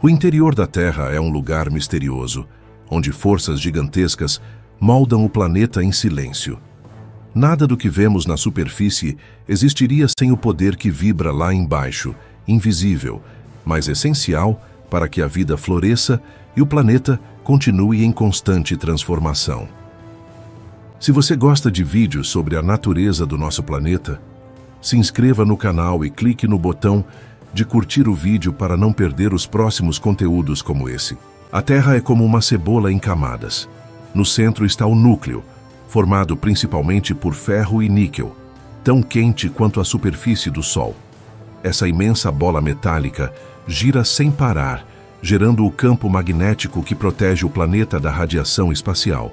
O interior da Terra é um lugar misterioso, onde forças gigantescas moldam o planeta em silêncio. Nada do que vemos na superfície existiria sem o poder que vibra lá embaixo, invisível, mas essencial para que a vida floresça e o planeta continue em constante transformação. Se você gosta de vídeos sobre a natureza do nosso planeta, se inscreva no canal e clique no botão de curtir o vídeo para não perder os próximos conteúdos como esse. A Terra é como uma cebola em camadas. No centro está o núcleo, formado principalmente por ferro e níquel, tão quente quanto a superfície do Sol. Essa imensa bola metálica gira sem parar, gerando o campo magnético que protege o planeta da radiação espacial.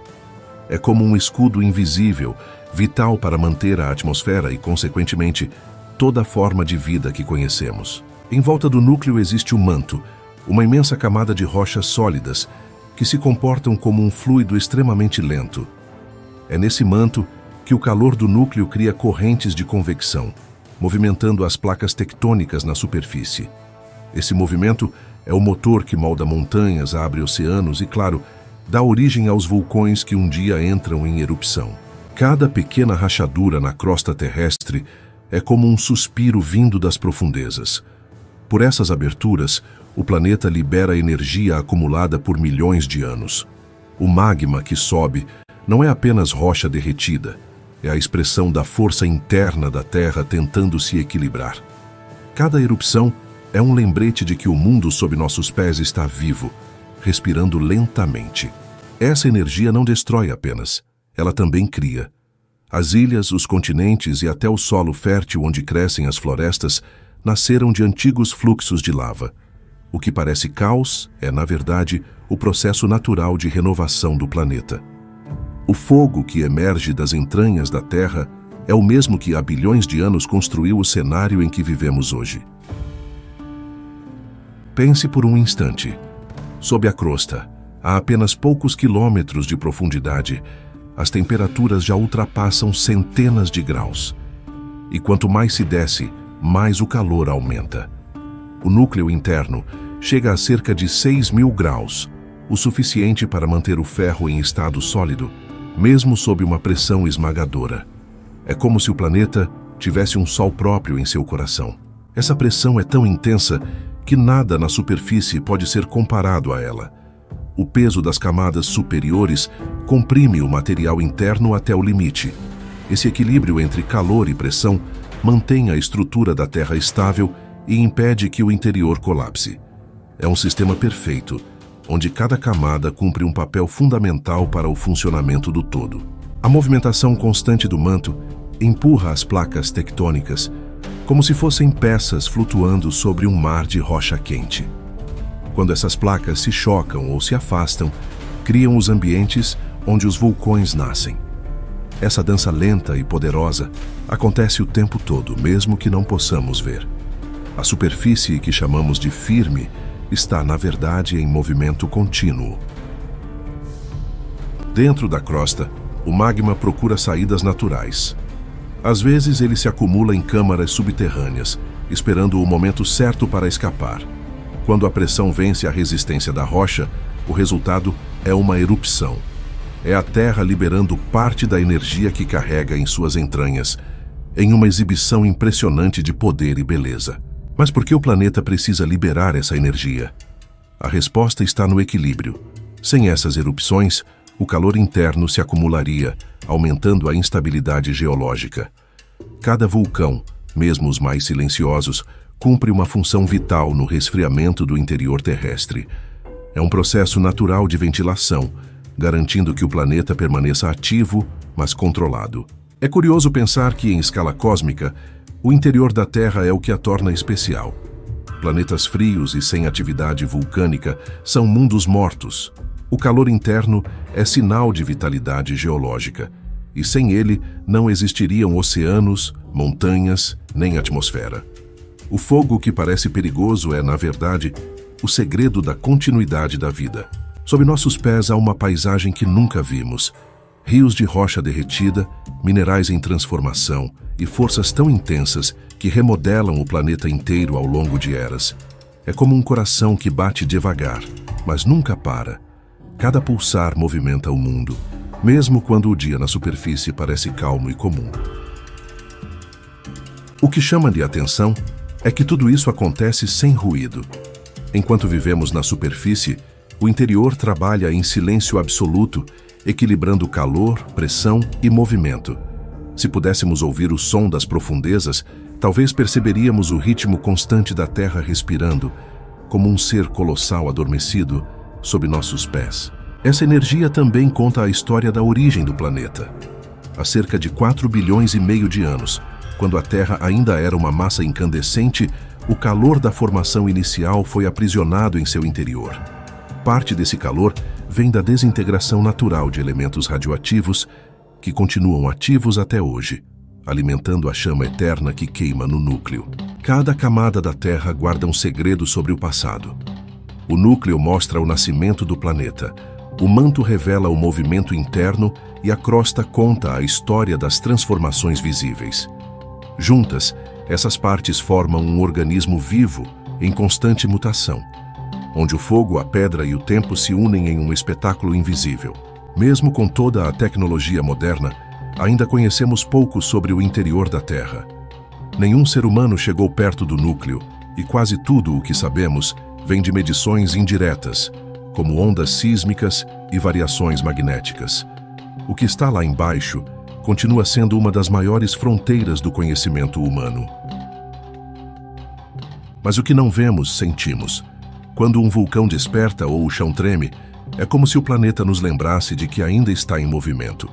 É como um escudo invisível, vital para manter a atmosfera e, consequentemente, toda a forma de vida que conhecemos. Em volta do núcleo existe o manto, uma imensa camada de rochas sólidas que se comportam como um fluido extremamente lento. É nesse manto que o calor do núcleo cria correntes de convecção, movimentando as placas tectônicas na superfície. Esse movimento é o motor que molda montanhas, abre oceanos e, claro, dá origem aos vulcões que um dia entram em erupção. Cada pequena rachadura na crosta terrestre é como um suspiro vindo das profundezas. Por essas aberturas, o planeta libera energia acumulada por milhões de anos. O magma que sobe não é apenas rocha derretida, é a expressão da força interna da Terra tentando se equilibrar. Cada erupção é um lembrete de que o mundo sob nossos pés está vivo, respirando lentamente. Essa energia não destrói apenas, ela também cria. As ilhas, os continentes e até o solo fértil onde crescem as florestas nasceram de antigos fluxos de lava. O que parece caos é, na verdade, o processo natural de renovação do planeta. O fogo que emerge das entranhas da Terra é o mesmo que há bilhões de anos construiu o cenário em que vivemos hoje. Pense por um instante. Sob a crosta, a apenas poucos quilômetros de profundidade, as temperaturas já ultrapassam centenas de graus. E quanto mais se desce, mais o calor aumenta. O núcleo interno chega a cerca de 6.000 graus, o suficiente para manter o ferro em estado sólido, mesmo sob uma pressão esmagadora. É como se o planeta tivesse um sol próprio em seu coração. Essa pressão é tão intensa que nada na superfície pode ser comparado a ela. O peso das camadas superiores comprime o material interno até o limite. Esse equilíbrio entre calor e pressão mantém a estrutura da Terra estável e impede que o interior colapse. É um sistema perfeito, onde cada camada cumpre um papel fundamental para o funcionamento do todo. A movimentação constante do manto empurra as placas tectônicas, como se fossem peças flutuando sobre um mar de rocha quente. Quando essas placas se chocam ou se afastam, criam os ambientes onde os vulcões nascem. Essa dança lenta e poderosa acontece o tempo todo, mesmo que não possamos ver. A superfície que chamamos de firme está, na verdade, em movimento contínuo. Dentro da crosta, o magma procura saídas naturais. Às vezes ele se acumula em câmaras subterrâneas, esperando o momento certo para escapar. Quando a pressão vence a resistência da rocha, o resultado é uma erupção. É a Terra liberando parte da energia que carrega em suas entranhas, em uma exibição impressionante de poder e beleza. Mas por que o planeta precisa liberar essa energia? A resposta está no equilíbrio. Sem essas erupções, o calor interno se acumularia, aumentando a instabilidade geológica. Cada vulcão, mesmo os mais silenciosos, cumpre uma função vital no resfriamento do interior terrestre. É um processo natural de ventilação, garantindo que o planeta permaneça ativo, mas controlado. É curioso pensar que, em escala cósmica, o interior da Terra é o que a torna especial. Planetas frios e sem atividade vulcânica são mundos mortos. O calor interno é sinal de vitalidade geológica, e sem ele não existiriam oceanos, montanhas, nem atmosfera. O fogo que parece perigoso é, na verdade, o segredo da continuidade da vida. Sob nossos pés há uma paisagem que nunca vimos. Rios de rocha derretida, minerais em transformação e forças tão intensas que remodelam o planeta inteiro ao longo de eras. É como um coração que bate devagar, mas nunca para. Cada pulsar movimenta o mundo, mesmo quando o dia na superfície parece calmo e comum. O que chama de atenção é que tudo isso acontece sem ruído. Enquanto vivemos na superfície, o interior trabalha em silêncio absoluto, equilibrando calor, pressão e movimento. Se pudéssemos ouvir o som das profundezas, talvez perceberíamos o ritmo constante da Terra respirando, como um ser colossal adormecido sob nossos pés. Essa energia também conta a história da origem do planeta. Há cerca de 4,5 bilhões de anos, quando a Terra ainda era uma massa incandescente, o calor da formação inicial foi aprisionado em seu interior. Parte desse calor vem da desintegração natural de elementos radioativos que continuam ativos até hoje, alimentando a chama eterna que queima no núcleo. Cada camada da Terra guarda um segredo sobre o passado. O núcleo mostra o nascimento do planeta, o manto revela o movimento interno e a crosta conta a história das transformações visíveis. Juntas, essas partes formam um organismo vivo, em constante mutação, onde o fogo, a pedra e o tempo se unem em um espetáculo invisível. Mesmo com toda a tecnologia moderna, ainda conhecemos pouco sobre o interior da Terra. Nenhum ser humano chegou perto do núcleo, e quase tudo o que sabemos vem de medições indiretas, como ondas sísmicas e variações magnéticas. O que está lá embaixo continua sendo uma das maiores fronteiras do conhecimento humano. Mas o que não vemos, sentimos. Quando um vulcão desperta ou o chão treme, é como se o planeta nos lembrasse de que ainda está em movimento.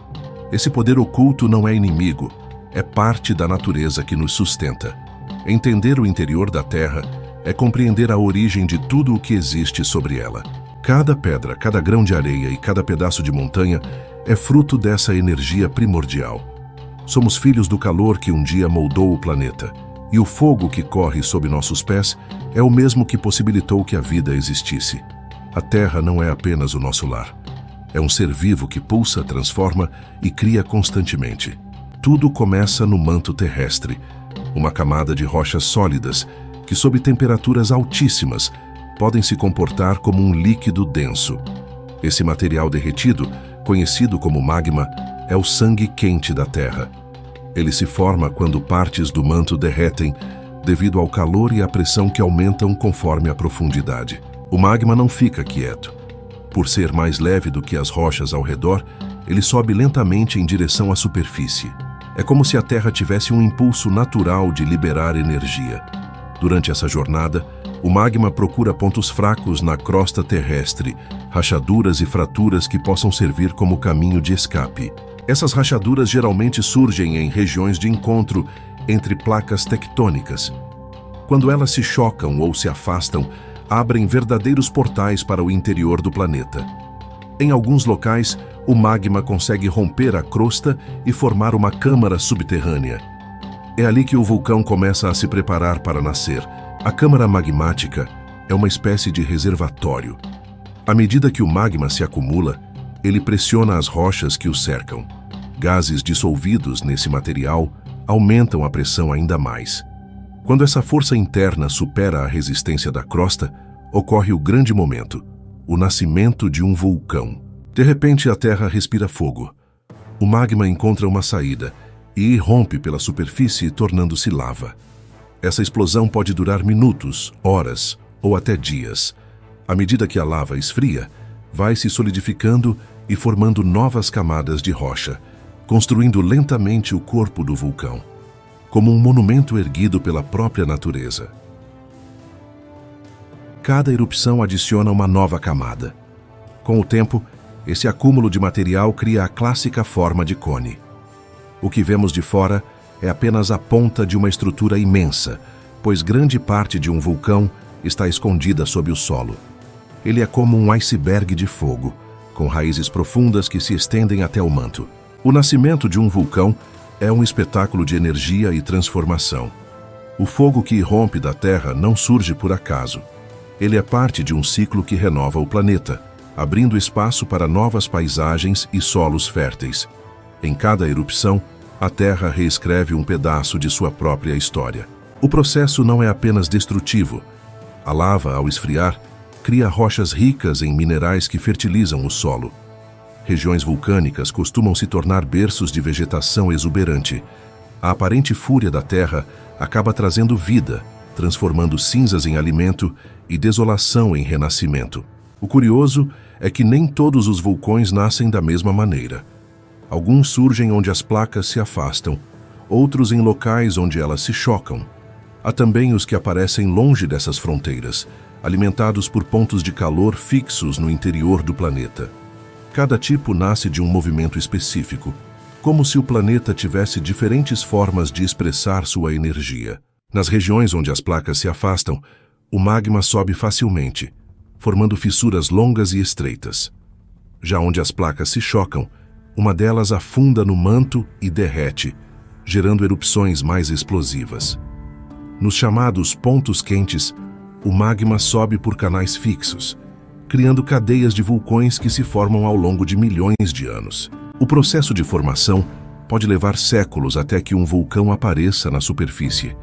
Esse poder oculto não é inimigo, é parte da natureza que nos sustenta. Entender o interior da Terra é compreender a origem de tudo o que existe sobre ela. Cada pedra, cada grão de areia e cada pedaço de montanha é fruto dessa energia primordial. Somos filhos do calor que um dia moldou o planeta, e o fogo que corre sob nossos pés é o mesmo que possibilitou que a vida existisse. A Terra não é apenas o nosso lar. É um ser vivo que pulsa, transforma e cria constantemente. Tudo começa no manto terrestre, uma camada de rochas sólidas que, sob temperaturas altíssimas, podem se comportar como um líquido denso. Esse material derretido, conhecido como magma, é o sangue quente da Terra. Ele se forma quando partes do manto derretem, devido ao calor e à pressão que aumentam conforme a profundidade. O magma não fica quieto. Por ser mais leve do que as rochas ao redor, ele sobe lentamente em direção à superfície. É como se a Terra tivesse um impulso natural de liberar energia. Durante essa jornada, o magma procura pontos fracos na crosta terrestre, rachaduras e fraturas que possam servir como caminho de escape. Essas rachaduras geralmente surgem em regiões de encontro entre placas tectônicas. Quando elas se chocam ou se afastam, abrem verdadeiros portais para o interior do planeta. Em alguns locais, o magma consegue romper a crosta e formar uma câmara subterrânea. É ali que o vulcão começa a se preparar para nascer. A câmara magmática é uma espécie de reservatório. À medida que o magma se acumula, ele pressiona as rochas que o cercam. Gases dissolvidos nesse material aumentam a pressão ainda mais. Quando essa força interna supera a resistência da crosta, ocorre o grande momento, o nascimento de um vulcão. De repente, a Terra respira fogo. O magma encontra uma saída e irrompe pela superfície, tornando-se lava. Essa explosão pode durar minutos, horas ou até dias. À medida que a lava esfria, vai se solidificando e formando novas camadas de rocha, construindo lentamente o corpo do vulcão, como um monumento erguido pela própria natureza. Cada erupção adiciona uma nova camada. Com o tempo, esse acúmulo de material cria a clássica forma de cone. O que vemos de fora é apenas a ponta de uma estrutura imensa, pois grande parte de um vulcão está escondida sob o solo. Ele é como um iceberg de fogo, com raízes profundas que se estendem até o manto. O nascimento de um vulcão é um espetáculo de energia e transformação. O fogo que irrompe da Terra não surge por acaso. Ele é parte de um ciclo que renova o planeta, abrindo espaço para novas paisagens e solos férteis. Em cada erupção, a Terra reescreve um pedaço de sua própria história. O processo não é apenas destrutivo, A lava, ao esfriar, cria rochas ricas em minerais que fertilizam o solo. Regiões vulcânicas costumam se tornar berços de vegetação exuberante. A aparente fúria da Terra acaba trazendo vida, transformando cinzas em alimento e desolação em renascimento. O curioso é que nem todos os vulcões nascem da mesma maneira. Alguns surgem onde as placas se afastam, outros em locais onde elas se chocam. Há também os que aparecem longe dessas fronteiras, alimentados por pontos de calor fixos no interior do planeta. Cada tipo nasce de um movimento específico, como se o planeta tivesse diferentes formas de expressar sua energia. Nas regiões onde as placas se afastam, o magma sobe facilmente, formando fissuras longas e estreitas. Já onde as placas se chocam, uma delas afunda no manto e derrete, gerando erupções mais explosivas. Nos chamados pontos quentes, o magma sobe por canais fixos, criando cadeias de vulcões que se formam ao longo de milhões de anos. O processo de formação pode levar séculos até que um vulcão apareça na superfície.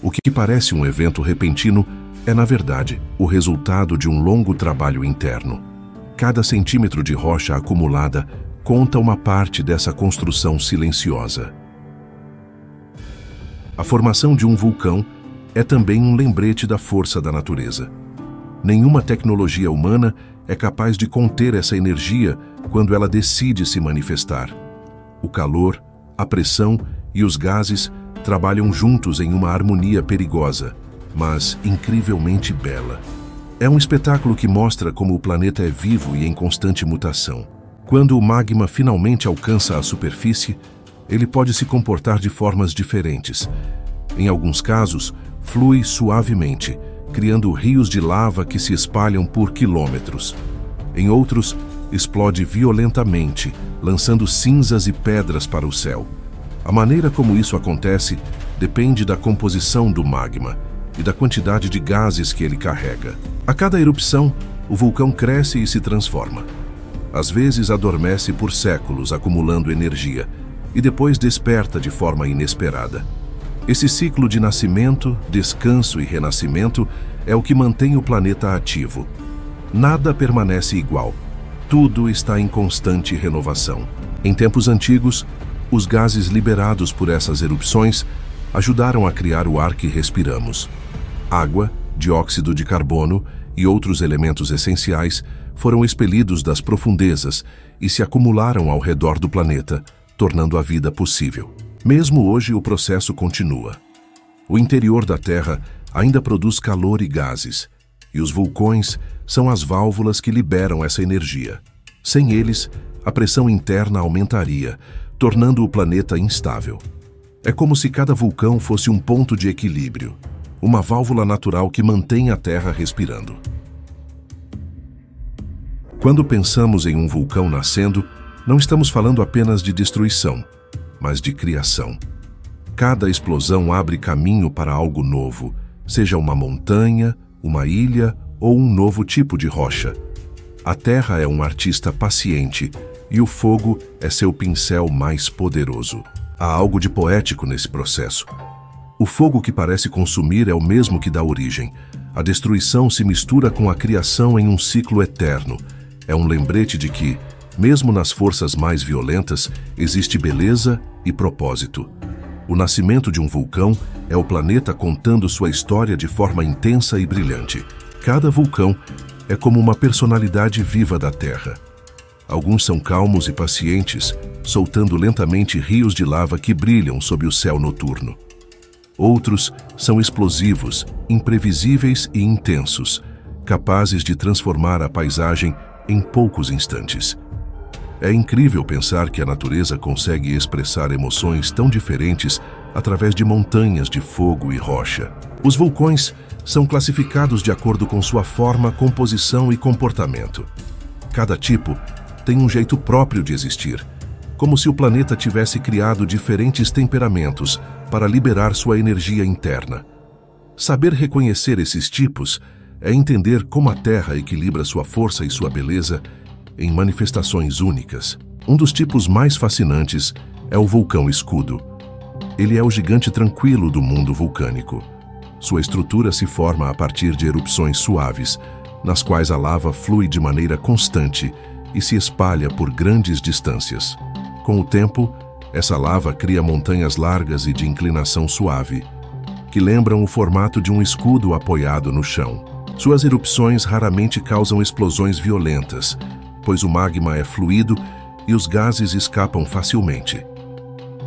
O que parece um evento repentino é, na verdade, o resultado de um longo trabalho interno. Cada centímetro de rocha acumulada conta uma parte dessa construção silenciosa. A formação de um vulcão é também um lembrete da força da natureza. Nenhuma tecnologia humana é capaz de conter essa energia quando ela decide se manifestar. O calor, a pressão e os gases trabalham juntos em uma harmonia perigosa, mas incrivelmente bela. É um espetáculo que mostra como o planeta é vivo e em constante mutação. Quando o magma finalmente alcança a superfície, ele pode se comportar de formas diferentes. Em alguns casos, flui suavemente, criando rios de lava que se espalham por quilômetros. Em outros, explode violentamente, lançando cinzas e pedras para o céu. A maneira como isso acontece depende da composição do magma e da quantidade de gases que ele carrega. A cada erupção, o vulcão cresce e se transforma. Às vezes adormece por séculos, acumulando energia, e depois desperta de forma inesperada. Esse ciclo de nascimento, descanso e renascimento é o que mantém o planeta ativo. Nada permanece igual. Tudo está em constante renovação. Em tempos antigos, os gases liberados por essas erupções ajudaram a criar o ar que respiramos. Água, dióxido de carbono e outros elementos essenciais foram expelidos das profundezas e se acumularam ao redor do planeta, tornando a vida possível. Mesmo hoje, o processo continua. O interior da Terra ainda produz calor e gases, e os vulcões são as válvulas que liberam essa energia. Sem eles, a pressão interna aumentaria, tornando o planeta instável. É como se cada vulcão fosse um ponto de equilíbrio, uma válvula natural que mantém a Terra respirando. Quando pensamos em um vulcão nascendo, não estamos falando apenas de destruição, mas de criação. Cada explosão abre caminho para algo novo, seja uma montanha, uma ilha ou um novo tipo de rocha. A Terra é um artista paciente e o fogo é seu pincel mais poderoso. Há algo de poético nesse processo. O fogo que parece consumir é o mesmo que dá origem. A destruição se mistura com a criação em um ciclo eterno. É um lembrete de que, mesmo nas forças mais violentas, existe beleza e propósito. O nascimento de um vulcão é o planeta contando sua história de forma intensa e brilhante. Cada vulcão é como uma personalidade viva da Terra. Alguns são calmos e pacientes, soltando lentamente rios de lava que brilham sob o céu noturno. Outros são explosivos, imprevisíveis e intensos, capazes de transformar a paisagem em poucos instantes. É incrível pensar que a natureza consegue expressar emoções tão diferentes através de montanhas de fogo e rocha. Os vulcões são classificados de acordo com sua forma, composição e comportamento. Cada tipo tem um jeito próprio de existir, como se o planeta tivesse criado diferentes temperamentos para liberar sua energia interna. Saber reconhecer esses tipos é entender como a Terra equilibra sua força e sua beleza em manifestações únicas. Um dos tipos mais fascinantes é o vulcão escudo. Ele é o gigante tranquilo do mundo vulcânico. Sua estrutura se forma a partir de erupções suaves, nas quais a lava flui de maneira constante e se espalha por grandes distâncias. Com o tempo, essa lava cria montanhas largas e de inclinação suave, que lembram o formato de um escudo apoiado no chão. Suas erupções raramente causam explosões violentas, pois o magma é fluido e os gases escapam facilmente.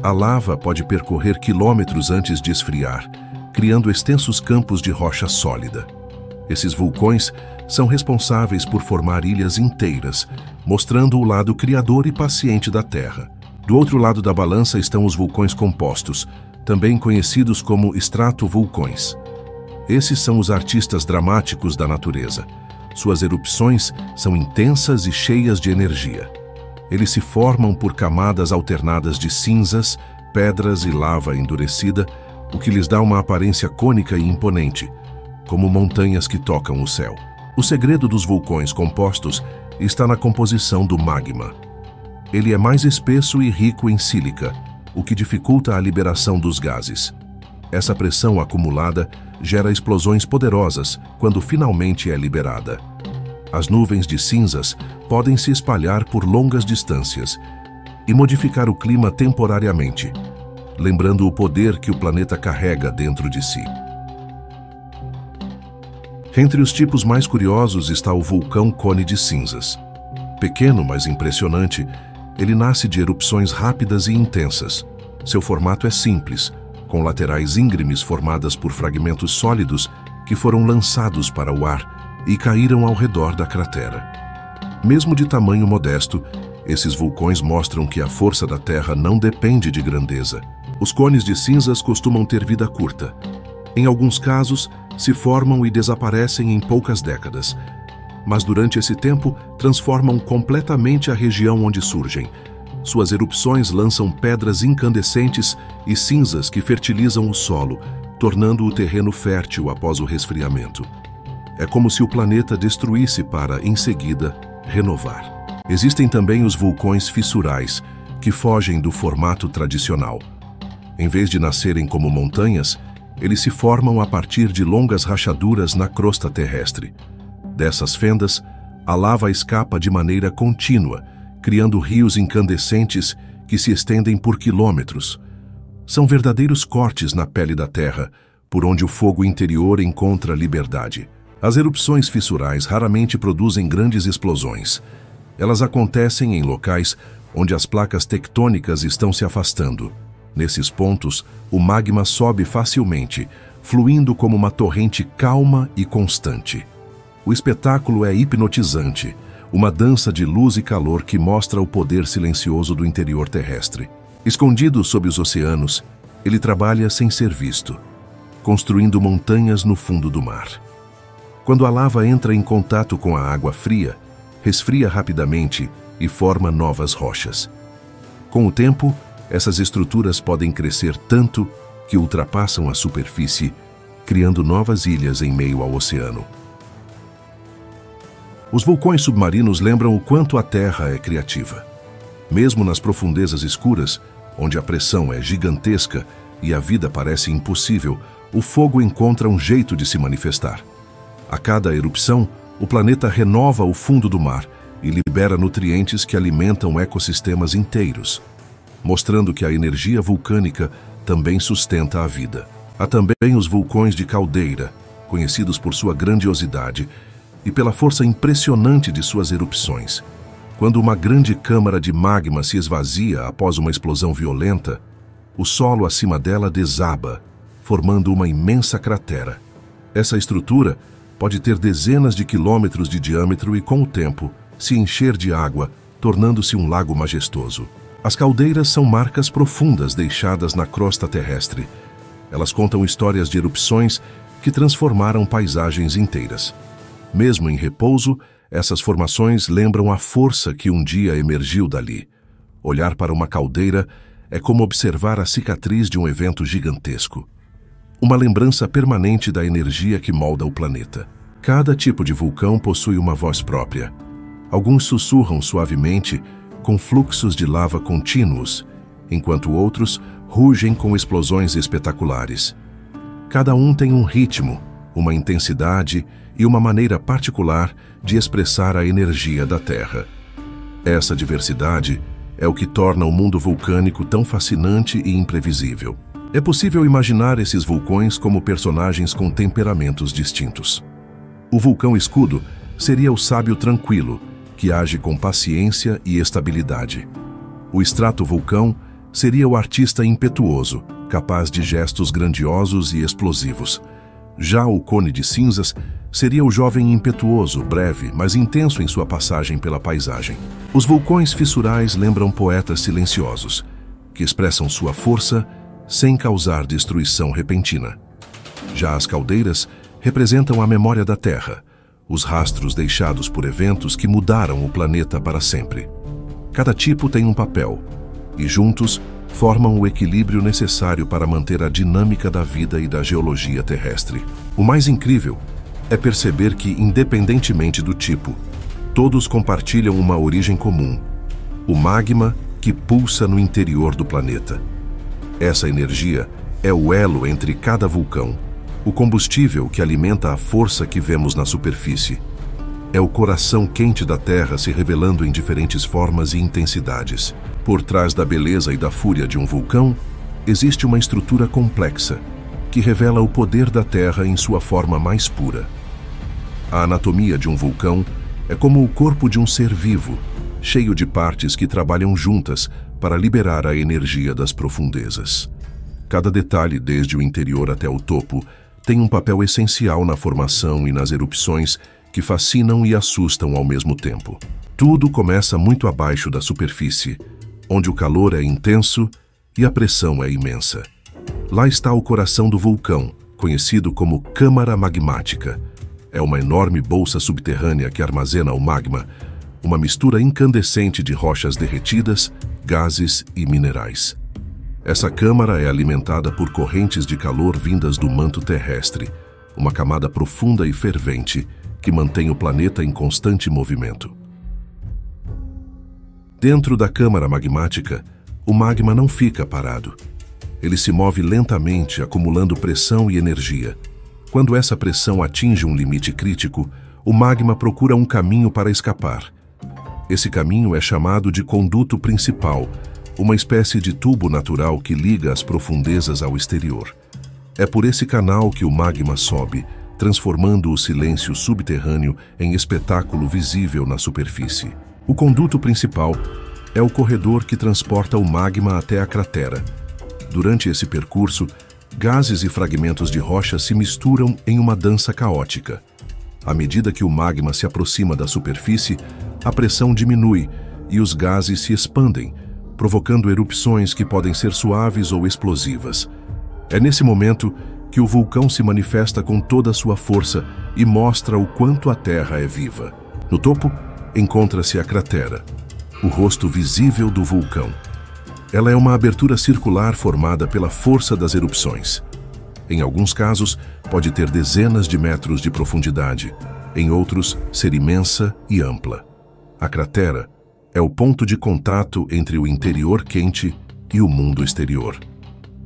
A lava pode percorrer quilômetros antes de esfriar, criando extensos campos de rocha sólida. Esses vulcões são responsáveis por formar ilhas inteiras, mostrando o lado criador e paciente da Terra. Do outro lado da balança estão os vulcões compostos, também conhecidos como estratovulcões. Esses são os artistas dramáticos da natureza. Suas erupções são intensas e cheias de energia. Eles se formam por camadas alternadas de cinzas, pedras e lava endurecida, o que lhes dá uma aparência cônica e imponente, como montanhas que tocam o céu. O segredo dos vulcões compostos está na composição do magma. Ele é mais espesso e rico em sílica, o que dificulta a liberação dos gases. Essa pressão acumulada gera explosões poderosas quando finalmente é liberada. As nuvens de cinzas podem se espalhar por longas distâncias e modificar o clima temporariamente, lembrando o poder que o planeta carrega dentro de si. Entre os tipos mais curiosos está o vulcão Cone de Cinzas. Pequeno, mas impressionante, ele nasce de erupções rápidas e intensas. Seu formato é simples, com laterais íngremes formadas por fragmentos sólidos que foram lançados para o ar e caíram ao redor da cratera. Mesmo de tamanho modesto, esses vulcões mostram que a força da Terra não depende de grandeza. Os cones de cinzas costumam ter vida curta. Em alguns casos, se formam e desaparecem em poucas décadas, mas durante esse tempo transformam completamente a região onde surgem. Suas erupções lançam pedras incandescentes e cinzas que fertilizam o solo, tornando o terreno fértil após o resfriamento. É como se o planeta destruísse para, em seguida, renovar. Existem também os vulcões fissurais, que fogem do formato tradicional. Em vez de nascerem como montanhas, eles se formam a partir de longas rachaduras na crosta terrestre. Dessas fendas, a lava escapa de maneira contínua, criando rios incandescentes que se estendem por quilômetros. São verdadeiros cortes na pele da Terra, por onde o fogo interior encontra liberdade. As erupções fissurais raramente produzem grandes explosões. Elas acontecem em locais onde as placas tectônicas estão se afastando. Nesses pontos, o magma sobe facilmente, fluindo como uma torrente calma e constante. O espetáculo é hipnotizante, uma dança de luz e calor que mostra o poder silencioso do interior terrestre. Escondido sob os oceanos, ele trabalha sem ser visto, construindo montanhas no fundo do mar. Quando a lava entra em contato com a água fria, resfria rapidamente e forma novas rochas. Com o tempo, essas estruturas podem crescer tanto que ultrapassam a superfície, criando novas ilhas em meio ao oceano. Os vulcões submarinos lembram o quanto a Terra é criativa. Mesmo nas profundezas escuras, onde a pressão é gigantesca e a vida parece impossível, o fogo encontra um jeito de se manifestar. A cada erupção, o planeta renova o fundo do mar e libera nutrientes que alimentam ecossistemas inteiros, mostrando que a energia vulcânica também sustenta a vida. Há também os vulcões de caldeira, conhecidos por sua grandiosidade e pela força impressionante de suas erupções. Quando uma grande câmara de magma se esvazia após uma explosão violenta, o solo acima dela desaba, formando uma imensa cratera. Essa estrutura pode ter dezenas de quilômetros de diâmetro e, com o tempo, se encher de água, tornando-se um lago majestoso. As caldeiras são marcas profundas deixadas na crosta terrestre. Elas contam histórias de erupções que transformaram paisagens inteiras. Mesmo em repouso, essas formações lembram a força que um dia emergiu dali. Olhar para uma caldeira é como observar a cicatriz de um evento gigantesco. Uma lembrança permanente da energia que molda o planeta. Cada tipo de vulcão possui uma voz própria. Alguns sussurram suavemente, com fluxos de lava contínuos, enquanto outros rugem com explosões espetaculares. Cada um tem um ritmo, uma intensidade e uma maneira particular de expressar a energia da Terra. Essa diversidade é o que torna o mundo vulcânico tão fascinante e imprevisível. É possível imaginar esses vulcões como personagens com temperamentos distintos. O vulcão escudo seria o sábio tranquilo, que age com paciência e estabilidade. O estratovulcão seria o artista impetuoso, capaz de gestos grandiosos e explosivos. Já o cone de cinzas seria o jovem impetuoso, breve, mas intenso em sua passagem pela paisagem. Os vulcões fissurais lembram poetas silenciosos, que expressam sua força sem causar destruição repentina. Já as caldeiras representam a memória da Terra, os rastros deixados por eventos que mudaram o planeta para sempre. Cada tipo tem um papel, e juntos formam o equilíbrio necessário para manter a dinâmica da vida e da geologia terrestre. O mais incrível é perceber que, independentemente do tipo, todos compartilham uma origem comum: o magma que pulsa no interior do planeta. Essa energia é o elo entre cada vulcão, o combustível que alimenta a força que vemos na superfície. É o coração quente da Terra se revelando em diferentes formas e intensidades. Por trás da beleza e da fúria de um vulcão, existe uma estrutura complexa, que revela o poder da Terra em sua forma mais pura. A anatomia de um vulcão é como o corpo de um ser vivo, cheio de partes que trabalham juntas para liberar a energia das profundezas. Cada detalhe, desde o interior até o topo, tem um papel essencial na formação e nas erupções que fascinam e assustam ao mesmo tempo. Tudo começa muito abaixo da superfície, onde o calor é intenso e a pressão é imensa. Lá está o coração do vulcão, conhecido como câmara magmática. É uma enorme bolsa subterrânea que armazena o magma, uma mistura incandescente de rochas derretidas, gases e minerais. Essa câmara é alimentada por correntes de calor vindas do manto terrestre, uma camada profunda e fervente que mantém o planeta em constante movimento. Dentro da câmara magmática, o magma não fica parado. Ele se move lentamente, acumulando pressão e energia. Quando essa pressão atinge um limite crítico, o magma procura um caminho para escapar. Esse caminho é chamado de conduto principal, uma espécie de tubo natural que liga as profundezas ao exterior. É por esse canal que o magma sobe, transformando o silêncio subterrâneo em espetáculo visível na superfície. O conduto principal é o corredor que transporta o magma até a cratera. Durante esse percurso, gases e fragmentos de rocha se misturam em uma dança caótica. À medida que o magma se aproxima da superfície, a pressão diminui e os gases se expandem, provocando erupções que podem ser suaves ou explosivas. É nesse momento que o vulcão se manifesta com toda a sua força e mostra o quanto a Terra é viva. No topo, encontra-se a cratera, o rosto visível do vulcão. Ela é uma abertura circular formada pela força das erupções. Em alguns casos, pode ter dezenas de metros de profundidade, em outros, ser imensa e ampla. A cratera é o ponto de contato entre o interior quente e o mundo exterior.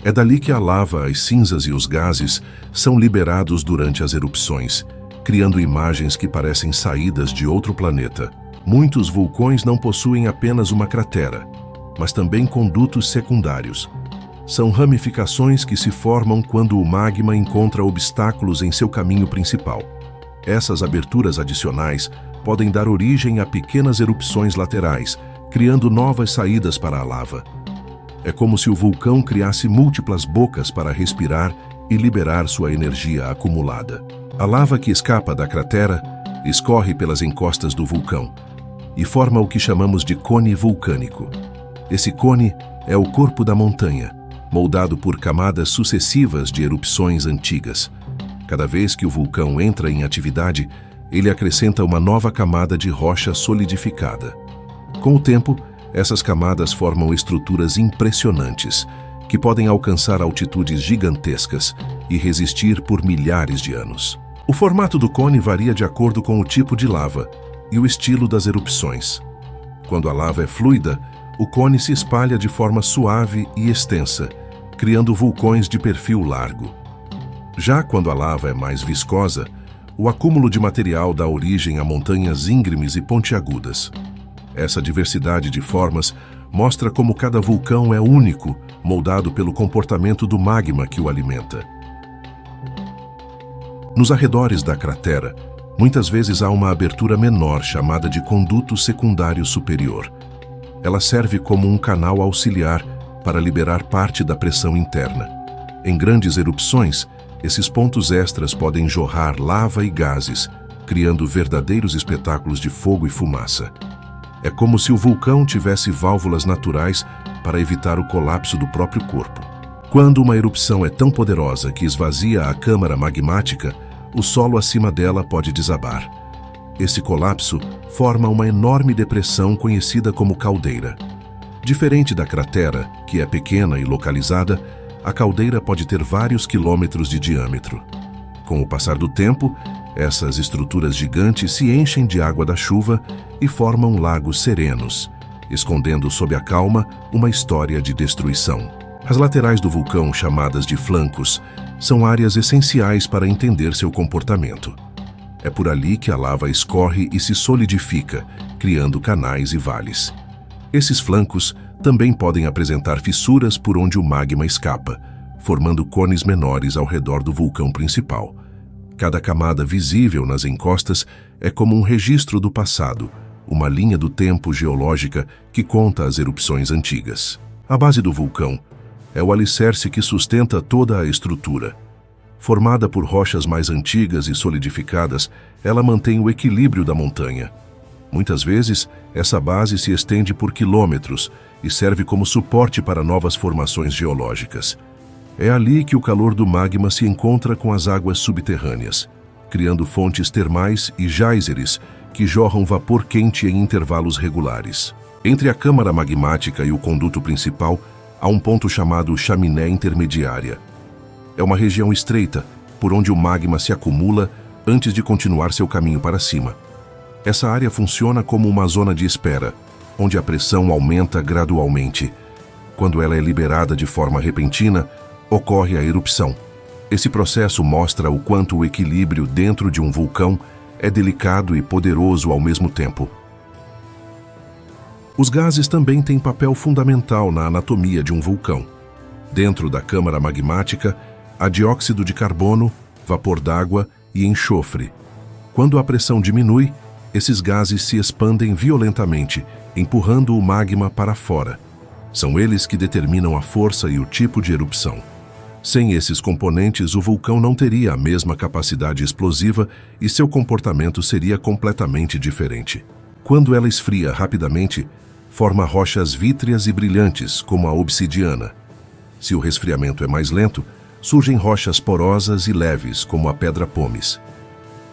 É dali que a lava, as cinzas e os gases são liberados durante as erupções, criando imagens que parecem saídas de outro planeta. Muitos vulcões não possuem apenas uma cratera, mas também condutos secundários. São ramificações que se formam quando o magma encontra obstáculos em seu caminho principal. Essas aberturas adicionais podem dar origem a pequenas erupções laterais, criando novas saídas para a lava. É como se o vulcão criasse múltiplas bocas para respirar e liberar sua energia acumulada. A lava que escapa da cratera escorre pelas encostas do vulcão e forma o que chamamos de cone vulcânico. Esse cone é o corpo da montanha, moldado por camadas sucessivas de erupções antigas. Cada vez que o vulcão entra em atividade, ele acrescenta uma nova camada de rocha solidificada. Com o tempo, essas camadas formam estruturas impressionantes, que podem alcançar altitudes gigantescas e resistir por milhares de anos. O formato do cone varia de acordo com o tipo de lava e o estilo das erupções. Quando a lava é fluida, o cone se espalha de forma suave e extensa, criando vulcões de perfil largo. Já quando a lava é mais viscosa, o acúmulo de material dá origem a montanhas íngremes e pontiagudas. Essa diversidade de formas mostra como cada vulcão é único, moldado pelo comportamento do magma que o alimenta. Nos arredores da cratera, muitas vezes há uma abertura menor chamada de conduto secundário superior. Ela serve como um canal auxiliar para liberar parte da pressão interna. Em grandes erupções, esses pontos extras podem jorrar lava e gases, criando verdadeiros espetáculos de fogo e fumaça. É como se o vulcão tivesse válvulas naturais para evitar o colapso do próprio corpo. Quando uma erupção é tão poderosa que esvazia a câmara magmática, o solo acima dela pode desabar. Esse colapso forma uma enorme depressão conhecida como caldeira. Diferente da cratera, que é pequena e localizada, a caldeira pode ter vários quilômetros de diâmetro. Com o passar do tempo, essas estruturas gigantes se enchem de água da chuva e formam lagos serenos, escondendo sob a calma uma história de destruição. As laterais do vulcão, chamadas de flancos, são áreas essenciais para entender seu comportamento. É por ali que a lava escorre e se solidifica, criando canais e vales. Esses flancos também podem apresentar fissuras por onde o magma escapa, formando cones menores ao redor do vulcão principal. Cada camada visível nas encostas é como um registro do passado, uma linha do tempo geológica que conta as erupções antigas. A base do vulcão é o alicerce que sustenta toda a estrutura. Formada por rochas mais antigas e solidificadas, ela mantém o equilíbrio da montanha. Muitas vezes, essa base se estende por quilômetros e serve como suporte para novas formações geológicas. É ali que o calor do magma se encontra com as águas subterrâneas, criando fontes termais e géiseres que jorram vapor quente em intervalos regulares. Entre a câmara magmática e o conduto principal, há um ponto chamado chaminé intermediária. É uma região estreita, por onde o magma se acumula antes de continuar seu caminho para cima. Essa área funciona como uma zona de espera, onde a pressão aumenta gradualmente. Quando ela é liberada de forma repentina, ocorre a erupção. Esse processo mostra o quanto o equilíbrio dentro de um vulcão é delicado e poderoso ao mesmo tempo. Os gases também têm papel fundamental na anatomia de um vulcão. Dentro da câmara magmática, há dióxido de carbono, vapor d'água e enxofre. Quando a pressão diminui, esses gases se expandem violentamente, empurrando o magma para fora. São eles que determinam a força e o tipo de erupção. Sem esses componentes, o vulcão não teria a mesma capacidade explosiva e seu comportamento seria completamente diferente. Quando ela esfria rapidamente, forma rochas vítreas e brilhantes, como a obsidiana. Se o resfriamento é mais lento, surgem rochas porosas e leves, como a pedra pómez.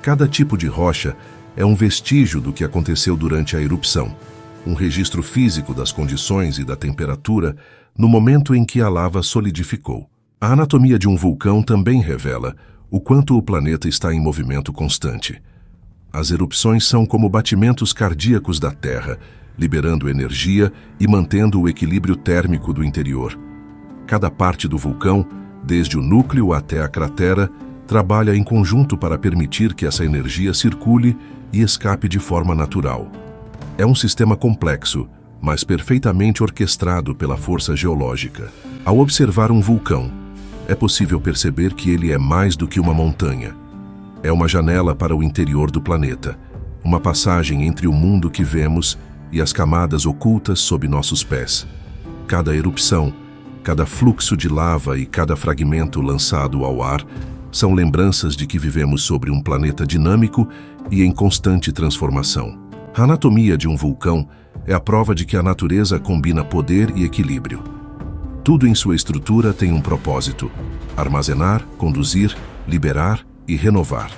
Cada tipo de rocha é um vestígio do que aconteceu durante a erupção, um registro físico das condições e da temperatura no momento em que a lava solidificou. A anatomia de um vulcão também revela o quanto o planeta está em movimento constante. As erupções são como batimentos cardíacos da Terra, liberando energia e mantendo o equilíbrio térmico do interior. Cada parte do vulcão, desde o núcleo até a cratera, trabalha em conjunto para permitir que essa energia circule e escape de forma natural. É um sistema complexo, mas perfeitamente orquestrado pela força geológica. Ao observar um vulcão, é possível perceber que ele é mais do que uma montanha. É uma janela para o interior do planeta, uma passagem entre o mundo que vemos e as camadas ocultas sob nossos pés. Cada erupção, cada fluxo de lava e cada fragmento lançado ao ar são lembranças de que vivemos sobre um planeta dinâmico e em constante transformação. A anatomia de um vulcão é a prova de que a natureza combina poder e equilíbrio. Tudo em sua estrutura tem um propósito: armazenar, conduzir, liberar e renovar.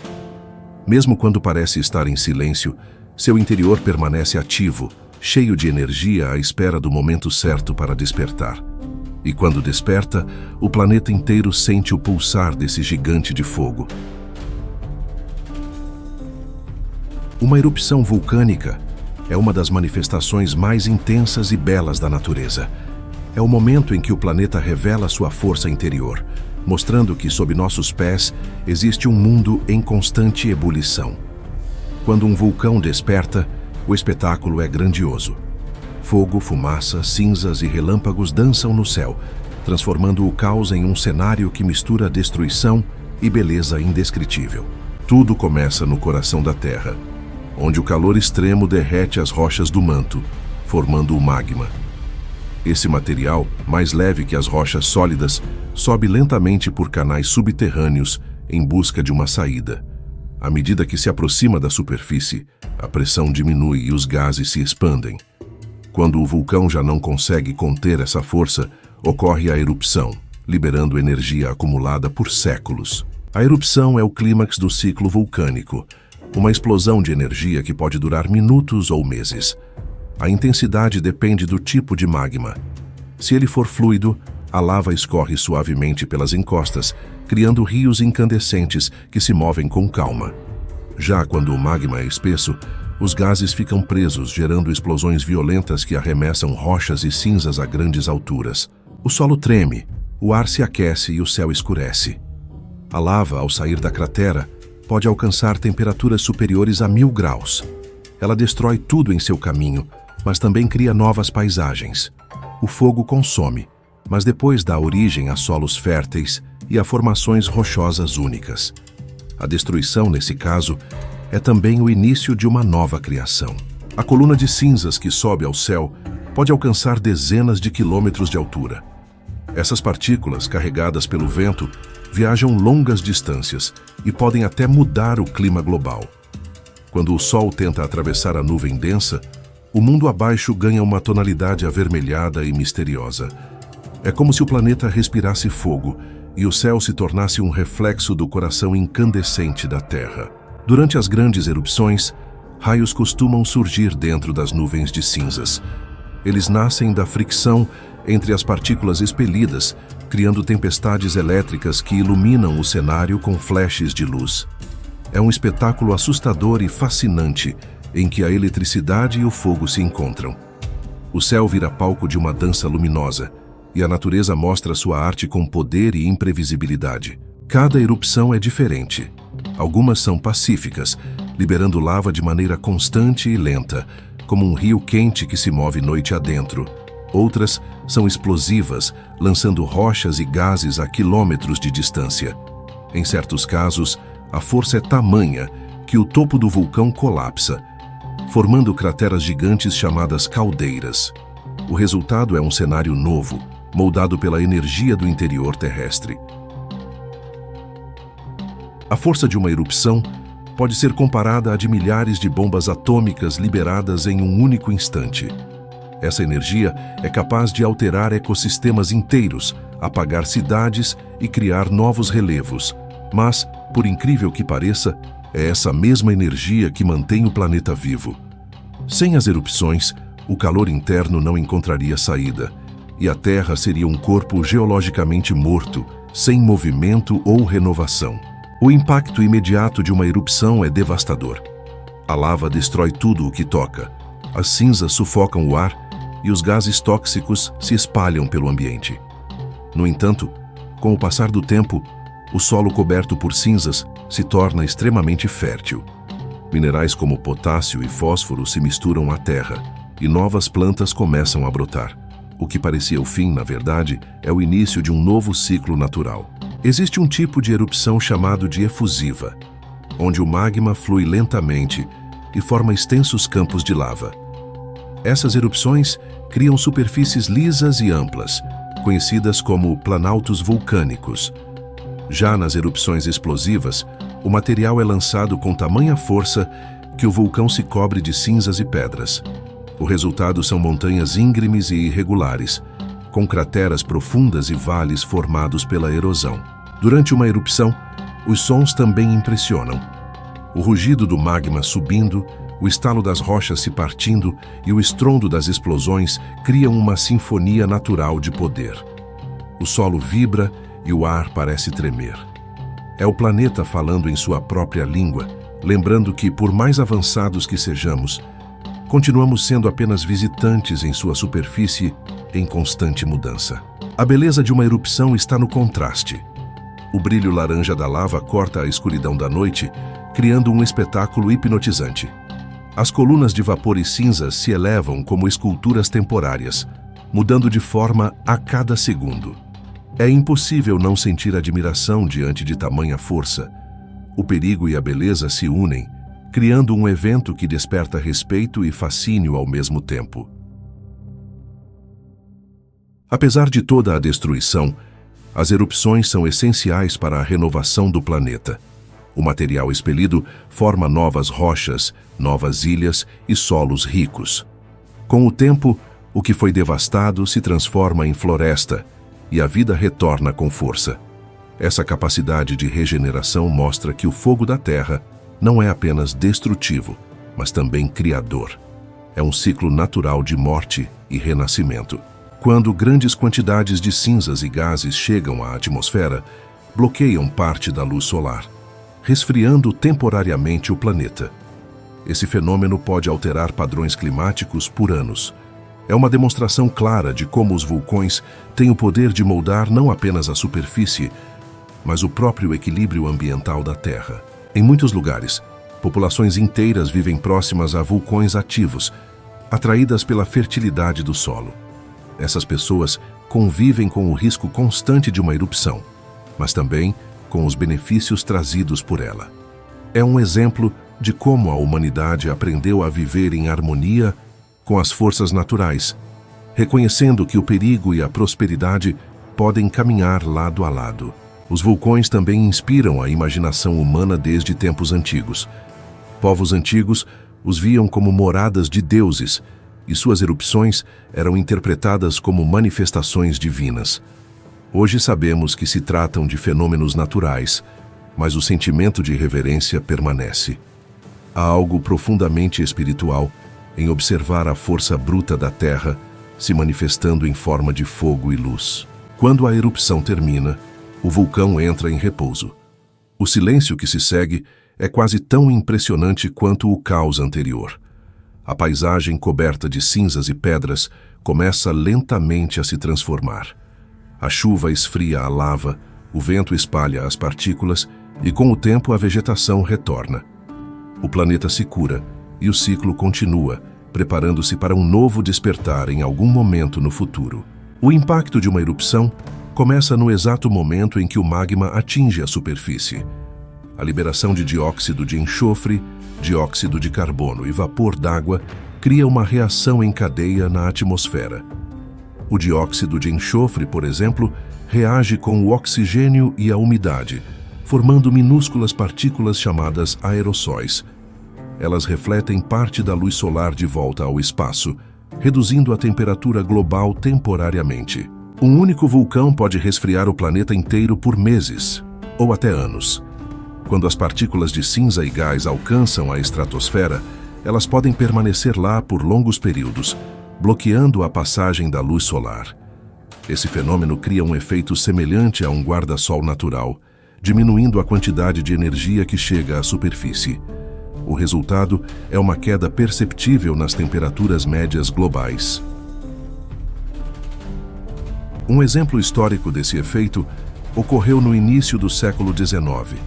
Mesmo quando parece estar em silêncio, seu interior permanece ativo, cheio de energia à espera do momento certo para despertar. E quando desperta, o planeta inteiro sente o pulsar desse gigante de fogo. Uma erupção vulcânica é uma das manifestações mais intensas e belas da natureza. É o momento em que o planeta revela sua força interior, mostrando que sob nossos pés existe um mundo em constante ebulição. Quando um vulcão desperta, o espetáculo é grandioso. Fogo, fumaça, cinzas e relâmpagos dançam no céu, transformando o caos em um cenário que mistura destruição e beleza indescritível. Tudo começa no coração da Terra, onde o calor extremo derrete as rochas do manto, formando o magma. Esse material, mais leve que as rochas sólidas, sobe lentamente por canais subterrâneos em busca de uma saída. À medida que se aproxima da superfície, a pressão diminui e os gases se expandem. Quando o vulcão já não consegue conter essa força, ocorre a erupção, liberando energia acumulada por séculos. A erupção é o clímax do ciclo vulcânico, uma explosão de energia que pode durar minutos ou meses. A intensidade depende do tipo de magma. Se ele for fluido, a lava escorre suavemente pelas encostas, criando rios incandescentes que se movem com calma. Já quando o magma é espesso, os gases ficam presos, gerando explosões violentas que arremessam rochas e cinzas a grandes alturas. O solo treme, o ar se aquece e o céu escurece. A lava, ao sair da cratera, pode alcançar temperaturas superiores a 1000 graus. Ela destrói tudo em seu caminho, mas também cria novas paisagens. O fogo consome, mas depois dá origem a solos férteis e a formações rochosas únicas. A destruição, nesse caso, é também o início de uma nova criação. A coluna de cinzas que sobe ao céu pode alcançar dezenas de quilômetros de altura. Essas partículas, carregadas pelo vento, viajam longas distâncias e podem até mudar o clima global. Quando o Sol tenta atravessar a nuvem densa, o mundo abaixo ganha uma tonalidade avermelhada e misteriosa. É como se o planeta respirasse fogo e o céu se tornasse um reflexo do coração incandescente da Terra. Durante as grandes erupções, raios costumam surgir dentro das nuvens de cinzas. Eles nascem da fricção entre as partículas expelidas, criando tempestades elétricas que iluminam o cenário com flashes de luz. É um espetáculo assustador e fascinante, em que a eletricidade e o fogo se encontram. O céu vira palco de uma dança luminosa, e a natureza mostra sua arte com poder e imprevisibilidade. Cada erupção é diferente. Algumas são pacíficas, liberando lava de maneira constante e lenta, como um rio quente que se move noite adentro. Outras são explosivas, lançando rochas e gases a quilômetros de distância. Em certos casos, a força é tamanha que o topo do vulcão colapsa, formando crateras gigantes chamadas caldeiras. O resultado é um cenário novo, moldado pela energia do interior terrestre. A força de uma erupção pode ser comparada à de milhares de bombas atômicas liberadas em um único instante. Essa energia é capaz de alterar ecossistemas inteiros, apagar cidades e criar novos relevos. Mas, por incrível que pareça, é essa mesma energia que mantém o planeta vivo. Sem as erupções, o calor interno não encontraria saída, e a Terra seria um corpo geologicamente morto, sem movimento ou renovação. O impacto imediato de uma erupção é devastador. A lava destrói tudo o que toca. As cinzas sufocam o ar e os gases tóxicos se espalham pelo ambiente. No entanto, com o passar do tempo, o solo coberto por cinzas se torna extremamente fértil. Minerais como potássio e fósforo se misturam à terra e novas plantas começam a brotar. O que parecia o fim, na verdade, é o início de um novo ciclo natural. Existe um tipo de erupção chamado de efusiva, onde o magma flui lentamente e forma extensos campos de lava. Essas erupções criam superfícies lisas e amplas, conhecidas como planaltos vulcânicos. Já nas erupções explosivas, o material é lançado com tamanha força que o vulcão se cobre de cinzas e pedras. O resultado são montanhas íngremes e irregulares, com crateras profundas e vales formados pela erosão. Durante uma erupção, os sons também impressionam. O rugido do magma subindo, o estalo das rochas se partindo e o estrondo das explosões criam uma sinfonia natural de poder. O solo vibra e o ar parece tremer. É o planeta falando em sua própria língua, lembrando que, por mais avançados que sejamos, continuamos sendo apenas visitantes em sua superfície em constante mudança. A beleza de uma erupção está no contraste. O brilho laranja da lava corta a escuridão da noite, criando um espetáculo hipnotizante. As colunas de vapor e cinzas se elevam como esculturas temporárias, mudando de forma a cada segundo. É impossível não sentir admiração diante de tamanha força. O perigo e a beleza se unem, criando um evento que desperta respeito e fascínio ao mesmo tempo. Apesar de toda a destruição, as erupções são essenciais para a renovação do planeta. O material expelido forma novas rochas, novas ilhas e solos ricos. Com o tempo, o que foi devastado se transforma em floresta e a vida retorna com força. Essa capacidade de regeneração mostra que o fogo da Terra não é apenas destrutivo, mas também criador. É um ciclo natural de morte e renascimento. Quando grandes quantidades de cinzas e gases chegam à atmosfera, bloqueiam parte da luz solar, resfriando temporariamente o planeta. Esse fenômeno pode alterar padrões climáticos por anos. É uma demonstração clara de como os vulcões têm o poder de moldar não apenas a superfície, mas o próprio equilíbrio ambiental da Terra. Em muitos lugares, populações inteiras vivem próximas a vulcões ativos, atraídas pela fertilidade do solo. Essas pessoas convivem com o risco constante de uma erupção, mas também com os benefícios trazidos por ela. É um exemplo de como a humanidade aprendeu a viver em harmonia com as forças naturais, reconhecendo que o perigo e a prosperidade podem caminhar lado a lado. Os vulcões também inspiram a imaginação humana desde tempos antigos. Povos antigos os viam como moradas de deuses, e suas erupções eram interpretadas como manifestações divinas. Hoje sabemos que se tratam de fenômenos naturais, mas o sentimento de reverência permanece. Há algo profundamente espiritual em observar a força bruta da Terra se manifestando em forma de fogo e luz. Quando a erupção termina, o vulcão entra em repouso. O silêncio que se segue é quase tão impressionante quanto o caos anterior. A paisagem coberta de cinzas e pedras começa lentamente a se transformar. A chuva esfria a lava, o vento espalha as partículas e com o tempo a vegetação retorna. O planeta se cura e o ciclo continua, preparando-se para um novo despertar em algum momento no futuro. O impacto de uma erupção começa no exato momento em que o magma atinge a superfície. A liberação de dióxido de enxofre, dióxido de carbono e vapor d'água cria uma reação em cadeia na atmosfera. O dióxido de enxofre, por exemplo, reage com o oxigênio e a umidade, formando minúsculas partículas chamadas aerossóis. Elas refletem parte da luz solar de volta ao espaço, reduzindo a temperatura global temporariamente. Um único vulcão pode resfriar o planeta inteiro por meses, ou até anos. Quando as partículas de cinza e gás alcançam a estratosfera, elas podem permanecer lá por longos períodos, bloqueando a passagem da luz solar. Esse fenômeno cria um efeito semelhante a um guarda-sol natural, diminuindo a quantidade de energia que chega à superfície. O resultado é uma queda perceptível nas temperaturas médias globais. Um exemplo histórico desse efeito ocorreu no início do século XIX,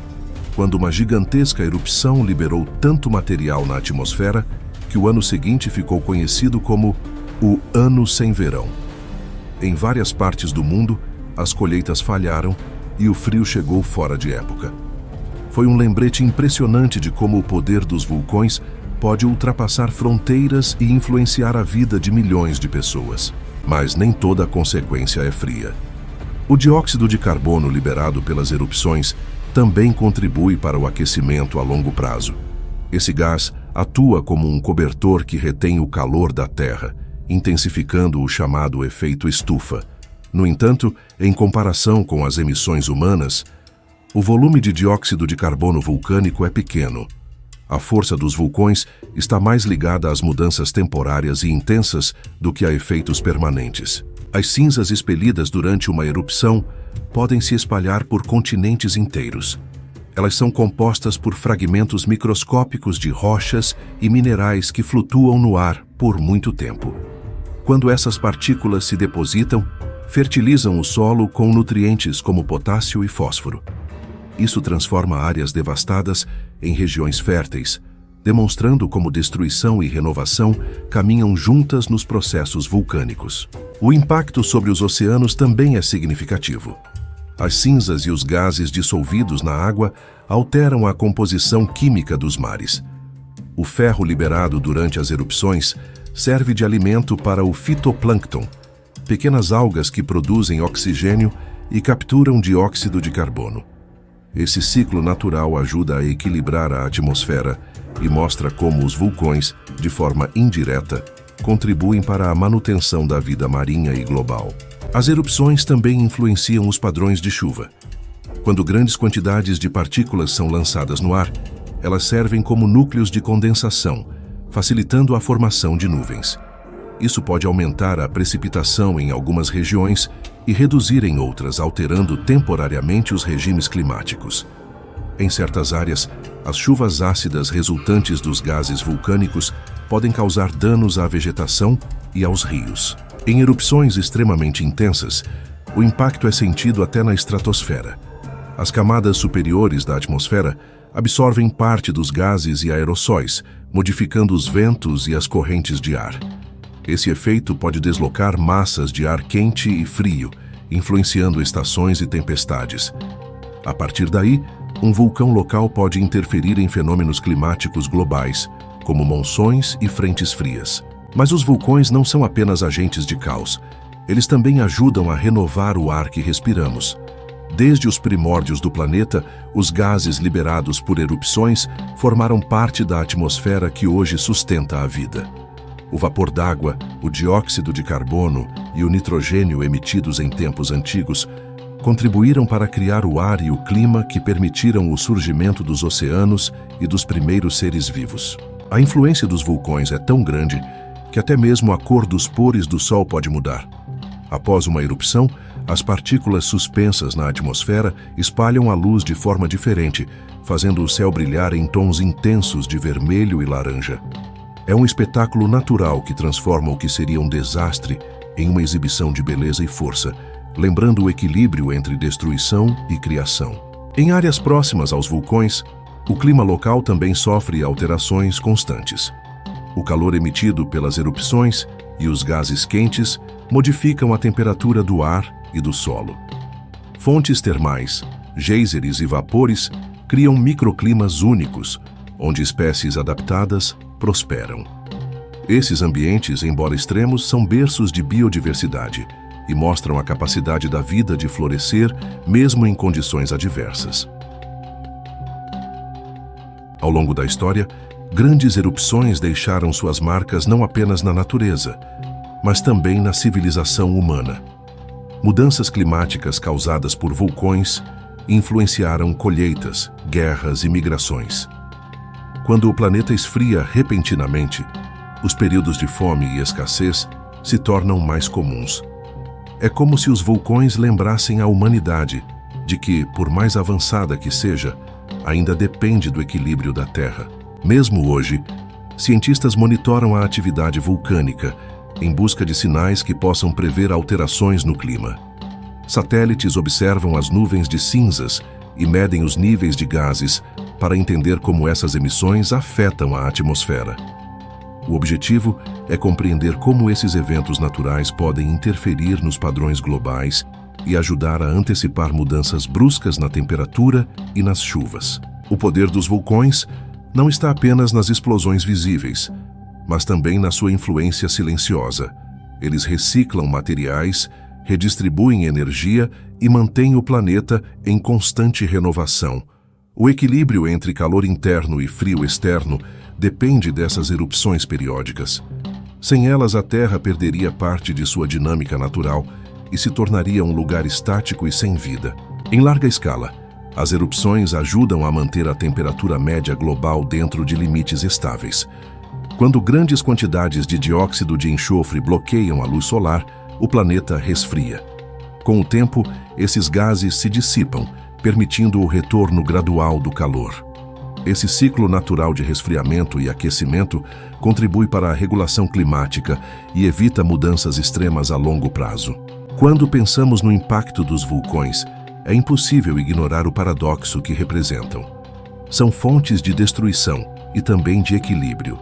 quando uma gigantesca erupção liberou tanto material na atmosfera que o ano seguinte ficou conhecido como o Ano Sem Verão. Em várias partes do mundo, as colheitas falharam e o frio chegou fora de época. Foi um lembrete impressionante de como o poder dos vulcões pode ultrapassar fronteiras e influenciar a vida de milhões de pessoas. Mas nem toda consequência é fria. O dióxido de carbono liberado pelas erupções também contribui para o aquecimento a longo prazo. Esse gás atua como um cobertor que retém o calor da Terra, intensificando o chamado efeito estufa. No entanto, em comparação com as emissões humanas, o volume de dióxido de carbono vulcânico é pequeno. A força dos vulcões está mais ligada às mudanças temporárias e intensas do que a efeitos permanentes. As cinzas expelidas durante uma erupção podem se espalhar por continentes inteiros. Elas são compostas por fragmentos microscópicos de rochas e minerais que flutuam no ar por muito tempo. Quando essas partículas se depositam, fertilizam o solo com nutrientes como potássio e fósforo. Isso transforma áreas devastadas em regiões férteis, demonstrando como destruição e renovação caminham juntas nos processos vulcânicos. O impacto sobre os oceanos também é significativo. As cinzas e os gases dissolvidos na água alteram a composição química dos mares. O ferro liberado durante as erupções serve de alimento para o fitoplâncton, pequenas algas que produzem oxigênio e capturam dióxido de carbono. Esse ciclo natural ajuda a equilibrar a atmosfera e mostra como os vulcões, de forma indireta, contribuem para a manutenção da vida marinha e global. As erupções também influenciam os padrões de chuva. Quando grandes quantidades de partículas são lançadas no ar, elas servem como núcleos de condensação, facilitando a formação de nuvens. Isso pode aumentar a precipitação em algumas regiões e reduzir em outras, alterando temporariamente os regimes climáticos. Em certas áreas, as chuvas ácidas resultantes dos gases vulcânicos podem causar danos à vegetação e aos rios. Em erupções extremamente intensas, o impacto é sentido até na estratosfera. As camadas superiores da atmosfera absorvem parte dos gases e aerossóis, modificando os ventos e as correntes de ar. Esse efeito pode deslocar massas de ar quente e frio, influenciando estações e tempestades. A partir daí, um vulcão local pode interferir em fenômenos climáticos globais, como monções e frentes frias. Mas os vulcões não são apenas agentes de caos. Eles também ajudam a renovar o ar que respiramos. Desde os primórdios do planeta, os gases liberados por erupções formaram parte da atmosfera que hoje sustenta a vida. O vapor d'água, o dióxido de carbono e o nitrogênio emitidos em tempos antigos contribuíram para criar o ar e o clima que permitiram o surgimento dos oceanos e dos primeiros seres vivos. A influência dos vulcões é tão grande que até mesmo a cor dos pores do Sol pode mudar. Após uma erupção, as partículas suspensas na atmosfera espalham a luz de forma diferente, fazendo o céu brilhar em tons intensos de vermelho e laranja. É um espetáculo natural que transforma o que seria um desastre em uma exibição de beleza e força, lembrando o equilíbrio entre destruição e criação. Em áreas próximas aos vulcões, o clima local também sofre alterações constantes. O calor emitido pelas erupções e os gases quentes modificam a temperatura do ar e do solo. Fontes termais, geysers e vapores criam microclimas únicos, onde espécies adaptadas prosperam. Esses ambientes, embora extremos, são berços de biodiversidade e mostram a capacidade da vida de florescer mesmo em condições adversas. Ao longo da história, grandes erupções deixaram suas marcas não apenas na natureza, mas também na civilização humana. Mudanças climáticas causadas por vulcões influenciaram colheitas, guerras e migrações. Quando o planeta esfria repentinamente, os períodos de fome e escassez se tornam mais comuns. É como se os vulcões lembrassem a humanidade de que, por mais avançada que seja, ainda depende do equilíbrio da Terra. Mesmo hoje, cientistas monitoram a atividade vulcânica em busca de sinais que possam prever alterações no clima. Satélites observam as nuvens de cinzas e medem os níveis de gases para entender como essas emissões afetam a atmosfera. O objetivo é compreender como esses eventos naturais podem interferir nos padrões globais e ajudar a antecipar mudanças bruscas na temperatura e nas chuvas. O poder dos vulcões não está apenas nas explosões visíveis, mas também na sua influência silenciosa. Eles reciclam materiais, redistribuem energia e mantêm o planeta em constante renovação. O equilíbrio entre calor interno e frio externo depende dessas erupções periódicas. Sem elas, a Terra perderia parte de sua dinâmica natural e se tornaria um lugar estático e sem vida. Em larga escala, as erupções ajudam a manter a temperatura média global dentro de limites estáveis. Quando grandes quantidades de dióxido de enxofre bloqueiam a luz solar, o planeta resfria. Com o tempo, esses gases se dissipam, permitindo o retorno gradual do calor. Esse ciclo natural de resfriamento e aquecimento contribui para a regulação climática e evita mudanças extremas a longo prazo. Quando pensamos no impacto dos vulcões, é impossível ignorar o paradoxo que representam. São fontes de destruição e também de equilíbrio.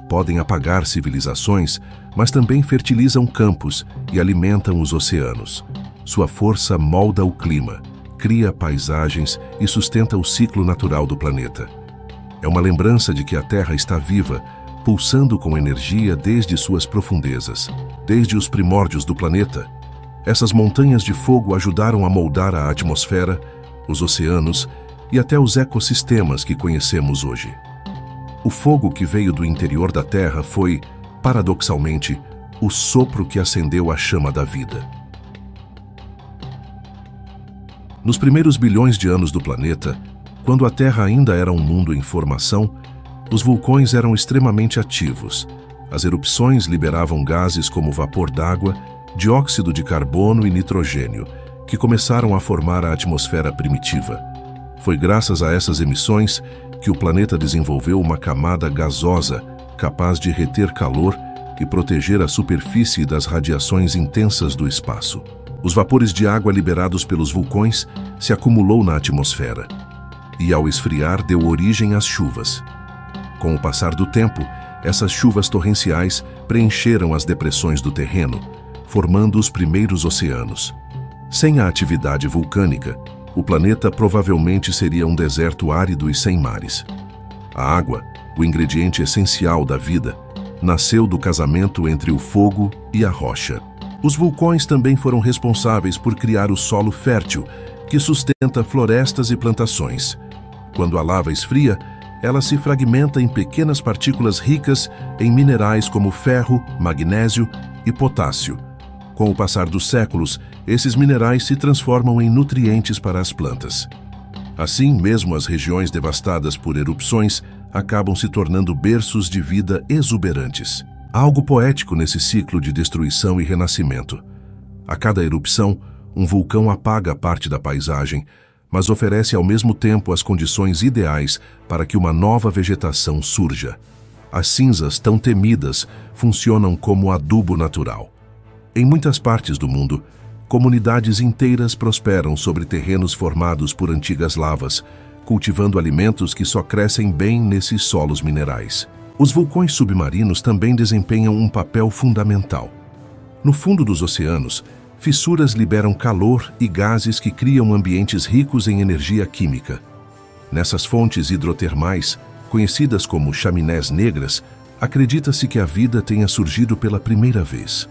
Podem apagar civilizações, mas também fertilizam campos e alimentam os oceanos. Sua força molda o clima, cria paisagens e sustenta o ciclo natural do planeta. É uma lembrança de que a Terra está viva, pulsando com energia desde suas profundezas. Desde os primórdios do planeta, essas montanhas de fogo ajudaram a moldar a atmosfera, os oceanos e até os ecossistemas que conhecemos hoje. O fogo que veio do interior da Terra foi, paradoxalmente, o sopro que acendeu a chama da vida. Nos primeiros bilhões de anos do planeta, quando a Terra ainda era um mundo em formação, os vulcões eram extremamente ativos. As erupções liberavam gases como vapor d'água, dióxido de carbono e nitrogênio, que começaram a formar a atmosfera primitiva. Foi graças a essas emissões que o planeta desenvolveu uma camada gasosa capaz de reter calor e proteger a superfície das radiações intensas do espaço. Os vapores de água liberados pelos vulcões se acumulou na atmosfera e, ao esfriar, deu origem às chuvas. Com o passar do tempo, essas chuvas torrenciais preencheram as depressões do terreno, formando os primeiros oceanos. Sem a atividade vulcânica, o planeta provavelmente seria um deserto árido e sem mares. A água, o ingrediente essencial da vida, nasceu do casamento entre o fogo e a rocha. Os vulcões também foram responsáveis por criar o solo fértil, que sustenta florestas e plantações. Quando a lava esfria, ela se fragmenta em pequenas partículas ricas em minerais como ferro, magnésio e potássio. Com o passar dos séculos, esses minerais se transformam em nutrientes para as plantas. Assim, mesmo as regiões devastadas por erupções acabam se tornando berços de vida exuberantes. Há algo poético nesse ciclo de destruição e renascimento. A cada erupção, um vulcão apaga parte da paisagem, mas oferece ao mesmo tempo as condições ideais para que uma nova vegetação surja. As cinzas, tão temidas, funcionam como adubo natural. Em muitas partes do mundo, comunidades inteiras prosperam sobre terrenos formados por antigas lavas, cultivando alimentos que só crescem bem nesses solos minerais. Os vulcões submarinos também desempenham um papel fundamental. No fundo dos oceanos, fissuras liberam calor e gases que criam ambientes ricos em energia química. Nessas fontes hidrotermais, conhecidas como chaminés negras, acredita-se que a vida tenha surgido pela primeira vez.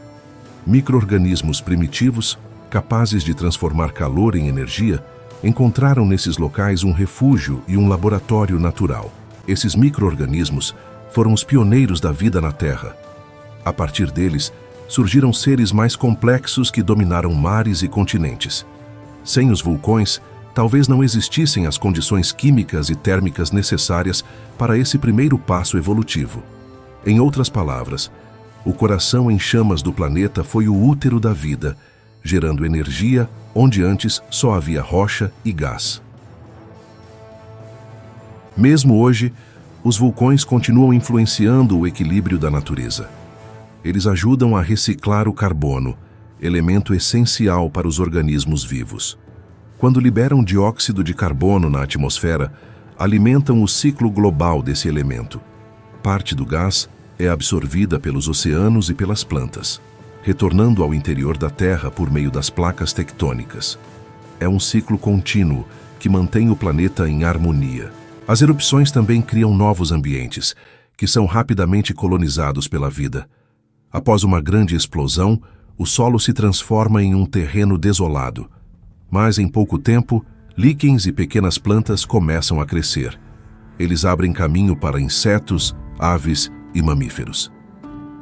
Micro-organismos primitivos, capazes de transformar calor em energia, encontraram nesses locais um refúgio e um laboratório natural. Esses micro-organismos foram os pioneiros da vida na Terra. A partir deles, surgiram seres mais complexos que dominaram mares e continentes. Sem os vulcões, talvez não existissem as condições químicas e térmicas necessárias para esse primeiro passo evolutivo. Em outras palavras, o coração em chamas do planeta foi o útero da vida, gerando energia onde antes só havia rocha e gás. Mesmo hoje, os vulcões continuam influenciando o equilíbrio da natureza. Eles ajudam a reciclar o carbono, elemento essencial para os organismos vivos. Quando liberam dióxido de carbono na atmosfera, alimentam o ciclo global desse elemento. Parte do gás é absorvida pelos oceanos e pelas plantas, retornando ao interior da Terra por meio das placas tectônicas. É um ciclo contínuo que mantém o planeta em harmonia. As erupções também criam novos ambientes, que são rapidamente colonizados pela vida. Após uma grande explosão, o solo se transforma em um terreno desolado. Mas em pouco tempo, líquens e pequenas plantas começam a crescer. Eles abrem caminho para insetos, aves e mamíferos.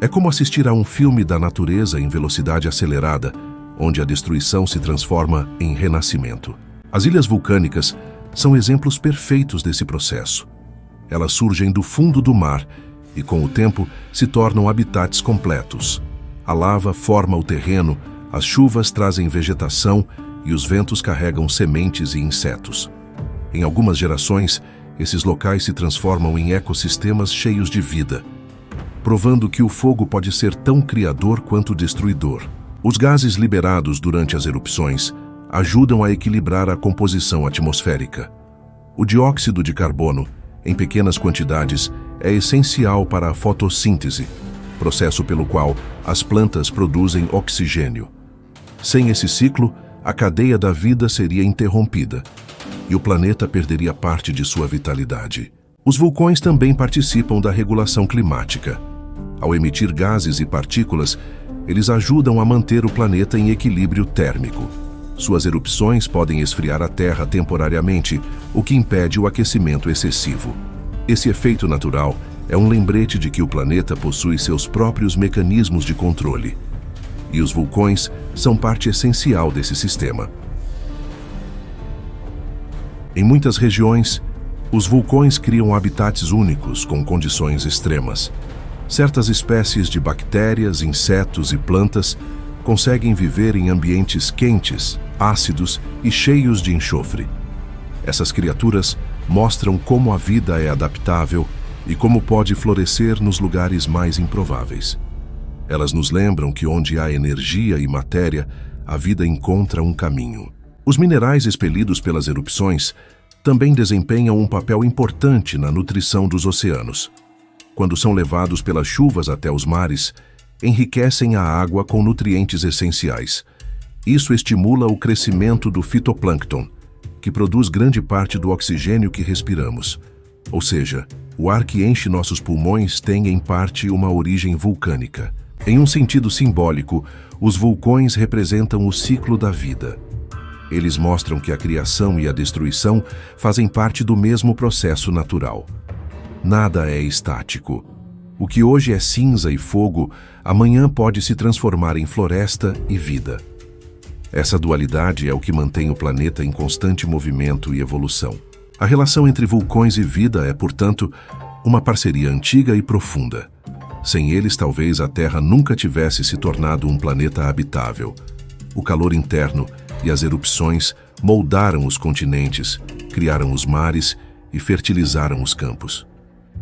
É como assistir a um filme da natureza em velocidade acelerada, onde a destruição se transforma em renascimento. As ilhas vulcânicas são exemplos perfeitos desse processo. Elas surgem do fundo do mar e, com o tempo, se tornam habitats completos. A lava forma o terreno, as chuvas trazem vegetação e os ventos carregam sementes e insetos. Em algumas gerações, esses locais se transformam em ecossistemas cheios de vida, provando que o fogo pode ser tão criador quanto destruidor. Os gases liberados durante as erupções ajudam a equilibrar a composição atmosférica. O dióxido de carbono, em pequenas quantidades, é essencial para a fotossíntese, processo pelo qual as plantas produzem oxigênio. Sem esse ciclo, a cadeia da vida seria interrompida e o planeta perderia parte de sua vitalidade. Os vulcões também participam da regulação climática. Ao emitir gases e partículas, eles ajudam a manter o planeta em equilíbrio térmico. Suas erupções podem esfriar a Terra temporariamente, o que impede o aquecimento excessivo. Esse efeito natural é um lembrete de que o planeta possui seus próprios mecanismos de controle. E os vulcões são parte essencial desse sistema. Em muitas regiões, os vulcões criam habitats únicos com condições extremas. Certas espécies de bactérias, insetos e plantas conseguem viver em ambientes quentes, ácidos e cheios de enxofre. Essas criaturas mostram como a vida é adaptável e como pode florescer nos lugares mais improváveis. Elas nos lembram que onde há energia e matéria, a vida encontra um caminho. Os minerais expelidos pelas erupções também desempenham um papel importante na nutrição dos oceanos. Quando são levados pelas chuvas até os mares, enriquecem a água com nutrientes essenciais. Isso estimula o crescimento do fitoplâncton, que produz grande parte do oxigênio que respiramos. Ou seja, o ar que enche nossos pulmões tem, em parte, uma origem vulcânica. Em um sentido simbólico, os vulcões representam o ciclo da vida. Eles mostram que a criação e a destruição fazem parte do mesmo processo natural. Nada é estático. O que hoje é cinza e fogo, amanhã pode se transformar em floresta e vida. Essa dualidade é o que mantém o planeta em constante movimento e evolução. A relação entre vulcões e vida é, portanto, uma parceria antiga e profunda. Sem eles, talvez a Terra nunca tivesse se tornado um planeta habitável. O calor interno e as erupções moldaram os continentes, criaram os mares e fertilizaram os campos.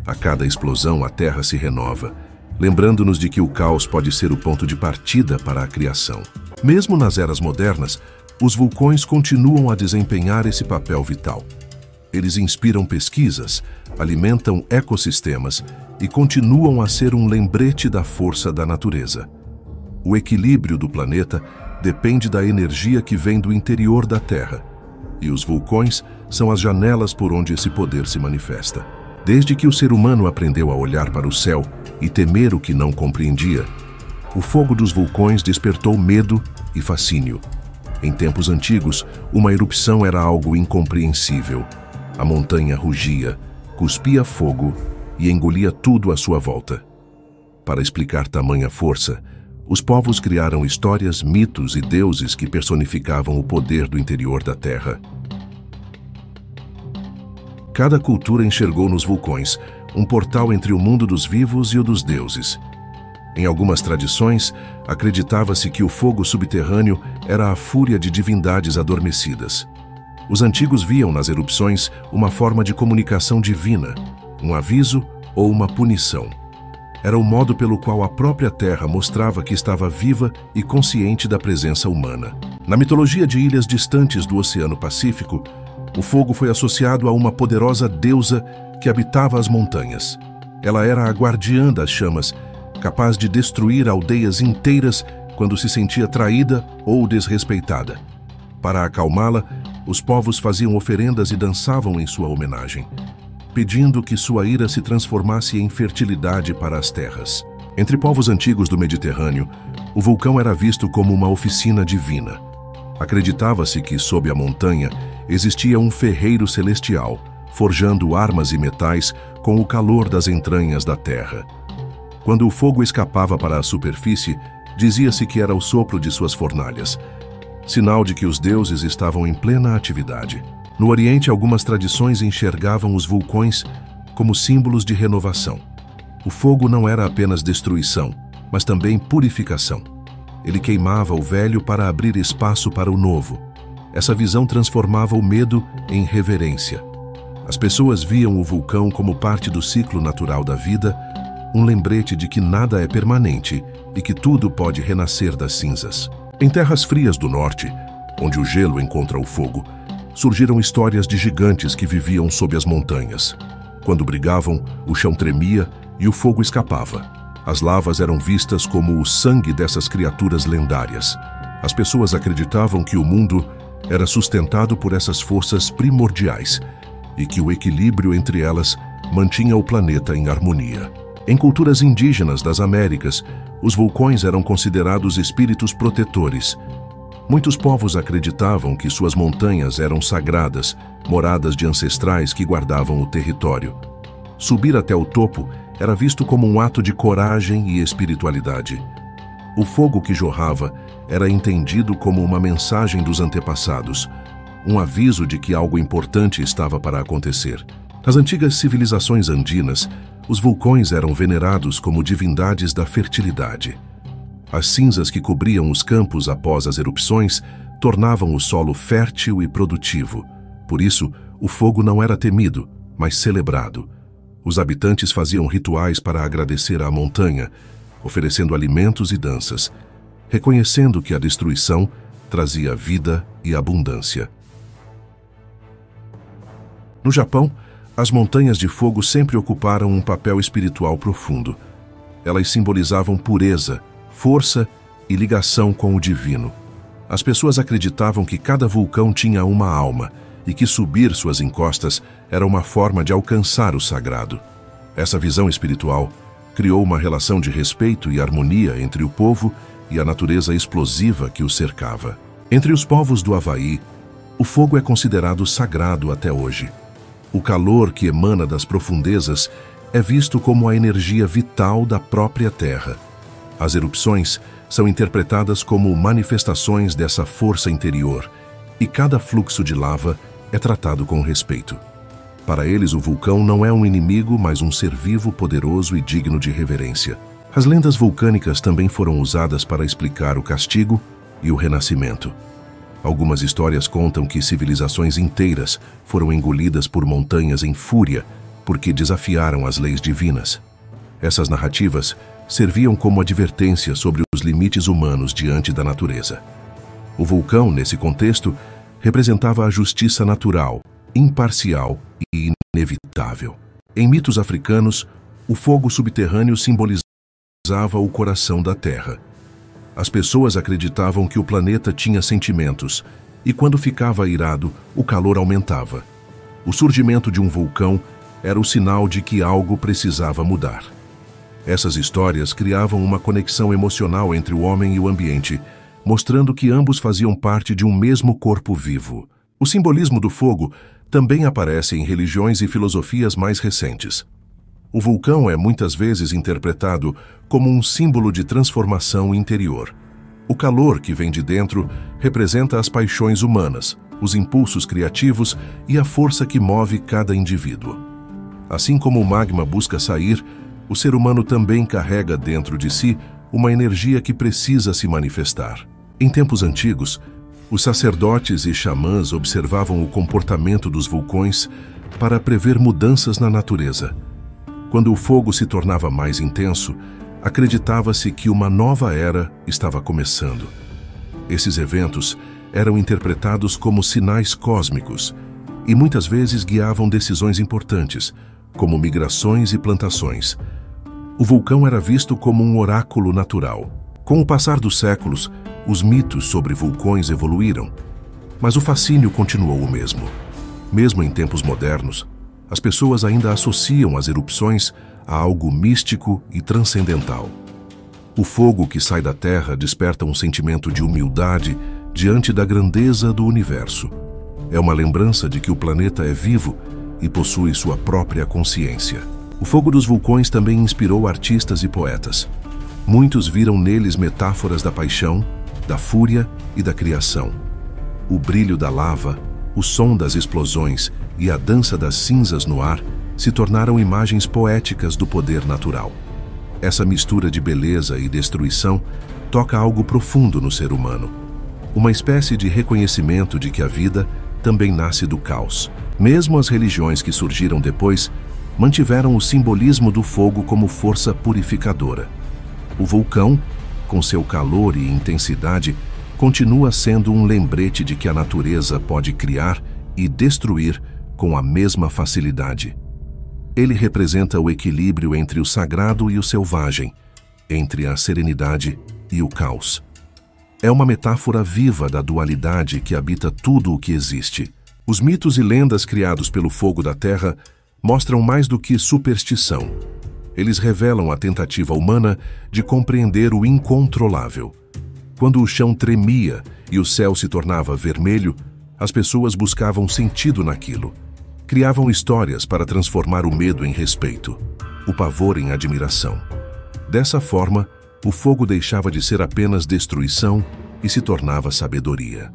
A cada explosão, a Terra se renova, lembrando-nos de que o caos pode ser o ponto de partida para a criação. Mesmo nas eras modernas, os vulcões continuam a desempenhar esse papel vital. Eles inspiram pesquisas, alimentam ecossistemas e continuam a ser um lembrete da força da natureza. O equilíbrio do planeta depende da energia que vem do interior da Terra, e os vulcões são as janelas por onde esse poder se manifesta. Desde que o ser humano aprendeu a olhar para o céu e temer o que não compreendia, o fogo dos vulcões despertou medo e fascínio. Em tempos antigos, uma erupção era algo incompreensível. A montanha rugia, cuspia fogo e engolia tudo à sua volta. Para explicar tamanha força, os povos criaram histórias, mitos e deuses que personificavam o poder do interior da Terra. Cada cultura enxergou nos vulcões um portal entre o mundo dos vivos e o dos deuses. Em algumas tradições, acreditava-se que o fogo subterrâneo era a fúria de divindades adormecidas. Os antigos viam nas erupções uma forma de comunicação divina, um aviso ou uma punição. Era o modo pelo qual a própria Terra mostrava que estava viva e consciente da presença humana. Na mitologia de ilhas distantes do Oceano Pacífico, o fogo foi associado a uma poderosa deusa que habitava as montanhas. Ela era a guardiã das chamas, capaz de destruir aldeias inteiras quando se sentia traída ou desrespeitada. Para acalmá-la, os povos faziam oferendas e dançavam em sua homenagem, pedindo que sua ira se transformasse em fertilidade para as terras. Entre povos antigos do Mediterrâneo, o vulcão era visto como uma oficina divina. Acreditava-se que, sob a montanha, existia um ferreiro celestial, forjando armas e metais com o calor das entranhas da terra. Quando o fogo escapava para a superfície, dizia-se que era o sopro de suas fornalhas, sinal de que os deuses estavam em plena atividade. No Oriente, algumas tradições enxergavam os vulcões como símbolos de renovação. O fogo não era apenas destruição, mas também purificação. Ele queimava o velho para abrir espaço para o novo. Essa visão transformava o medo em reverência. As pessoas viam o vulcão como parte do ciclo natural da vida, um lembrete de que nada é permanente e que tudo pode renascer das cinzas. Em terras frias do norte, onde o gelo encontra o fogo, surgiram histórias de gigantes que viviam sob as montanhas. Quando brigavam, o chão tremia e o fogo escapava. As lavas eram vistas como o sangue dessas criaturas lendárias. As pessoas acreditavam que o mundo era sustentado por essas forças primordiais e que o equilíbrio entre elas mantinha o planeta em harmonia. Em culturas indígenas das Américas, os vulcões eram considerados espíritos protetores. Muitos povos acreditavam que suas montanhas eram sagradas, moradas de ancestrais que guardavam o território. Subir até o topo era visto como um ato de coragem e espiritualidade. O fogo que jorrava era entendido como uma mensagem dos antepassados, um aviso de que algo importante estava para acontecer. Nas antigas civilizações andinas, os vulcões eram venerados como divindades da fertilidade. As cinzas que cobriam os campos após as erupções tornavam o solo fértil e produtivo. Por isso, o fogo não era temido, mas celebrado. Os habitantes faziam rituais para agradecer à montanha, oferecendo alimentos e danças, reconhecendo que a destruição trazia vida e abundância. No Japão, as montanhas de fogo sempre ocuparam um papel espiritual profundo. Elas simbolizavam pureza, força e ligação com o divino. As pessoas acreditavam que cada vulcão tinha uma alma e que subir suas encostas era uma forma de alcançar o sagrado. Essa visão espiritual criou uma relação de respeito e harmonia entre o povo e a natureza explosiva que o cercava. Entre os povos do Havaí, o fogo é considerado sagrado até hoje. O calor que emana das profundezas é visto como a energia vital da própria terra. As erupções são interpretadas como manifestações dessa força interior, e cada fluxo de lava é tratado com respeito. Para eles, o vulcão não é um inimigo, mas um ser vivo, poderoso e digno de reverência. As lendas vulcânicas também foram usadas para explicar o castigo e o renascimento. Algumas histórias contam que civilizações inteiras foram engolidas por montanhas em fúria porque desafiaram as leis divinas. Essas narrativas serviam como advertência sobre os limites humanos diante da natureza. O vulcão, nesse contexto, representava a justiça natural, imparcial e inevitável. Em mitos africanos, o fogo subterrâneo simbolizava o coração da terra. As pessoas acreditavam que o planeta tinha sentimentos, e quando ficava irado, o calor aumentava. O surgimento de um vulcão era o sinal de que algo precisava mudar. Essas histórias criavam uma conexão emocional entre o homem e o ambiente, mostrando que ambos faziam parte de um mesmo corpo vivo. O simbolismo do fogo também aparece em religiões e filosofias mais recentes. O vulcão é muitas vezes interpretado como um símbolo de transformação interior. O calor que vem de dentro representa as paixões humanas, os impulsos criativos e a força que move cada indivíduo. Assim como o magma busca sair, o ser humano também carrega dentro de si uma energia que precisa se manifestar. Em tempos antigos, os sacerdotes e xamãs observavam o comportamento dos vulcões para prever mudanças na natureza. Quando o fogo se tornava mais intenso, acreditava-se que uma nova era estava começando. Esses eventos eram interpretados como sinais cósmicos e muitas vezes guiavam decisões importantes, como migrações e plantações. O vulcão era visto como um oráculo natural. Com o passar dos séculos, os mitos sobre vulcões evoluíram, mas o fascínio continuou o mesmo. Mesmo em tempos modernos, as pessoas ainda associam as erupções a algo místico e transcendental. O fogo que sai da Terra desperta um sentimento de humildade diante da grandeza do universo. É uma lembrança de que o planeta é vivo e possui sua própria consciência. O fogo dos vulcões também inspirou artistas e poetas. Muitos viram neles metáforas da paixão, da fúria e da criação. O brilho da lava, o som das explosões e a dança das cinzas no ar se tornaram imagens poéticas do poder natural. Essa mistura de beleza e destruição toca algo profundo no ser humano. Uma espécie de reconhecimento de que a vida também nasce do caos. Mesmo as religiões que surgiram depois mantiveram o simbolismo do fogo como força purificadora. O vulcão, com seu calor e intensidade, continua sendo um lembrete de que a natureza pode criar e destruir com a mesma facilidade. Ele representa o equilíbrio entre o sagrado e o selvagem, entre a serenidade e o caos. É uma metáfora viva da dualidade que habita tudo o que existe. Os mitos e lendas criados pelo fogo da terra mostram mais do que superstição. Eles revelam a tentativa humana de compreender o incontrolável. Quando o chão tremia e o céu se tornava vermelho, as pessoas buscavam sentido naquilo. Criavam histórias para transformar o medo em respeito, o pavor em admiração. Dessa forma, o fogo deixava de ser apenas destruição e se tornava sabedoria.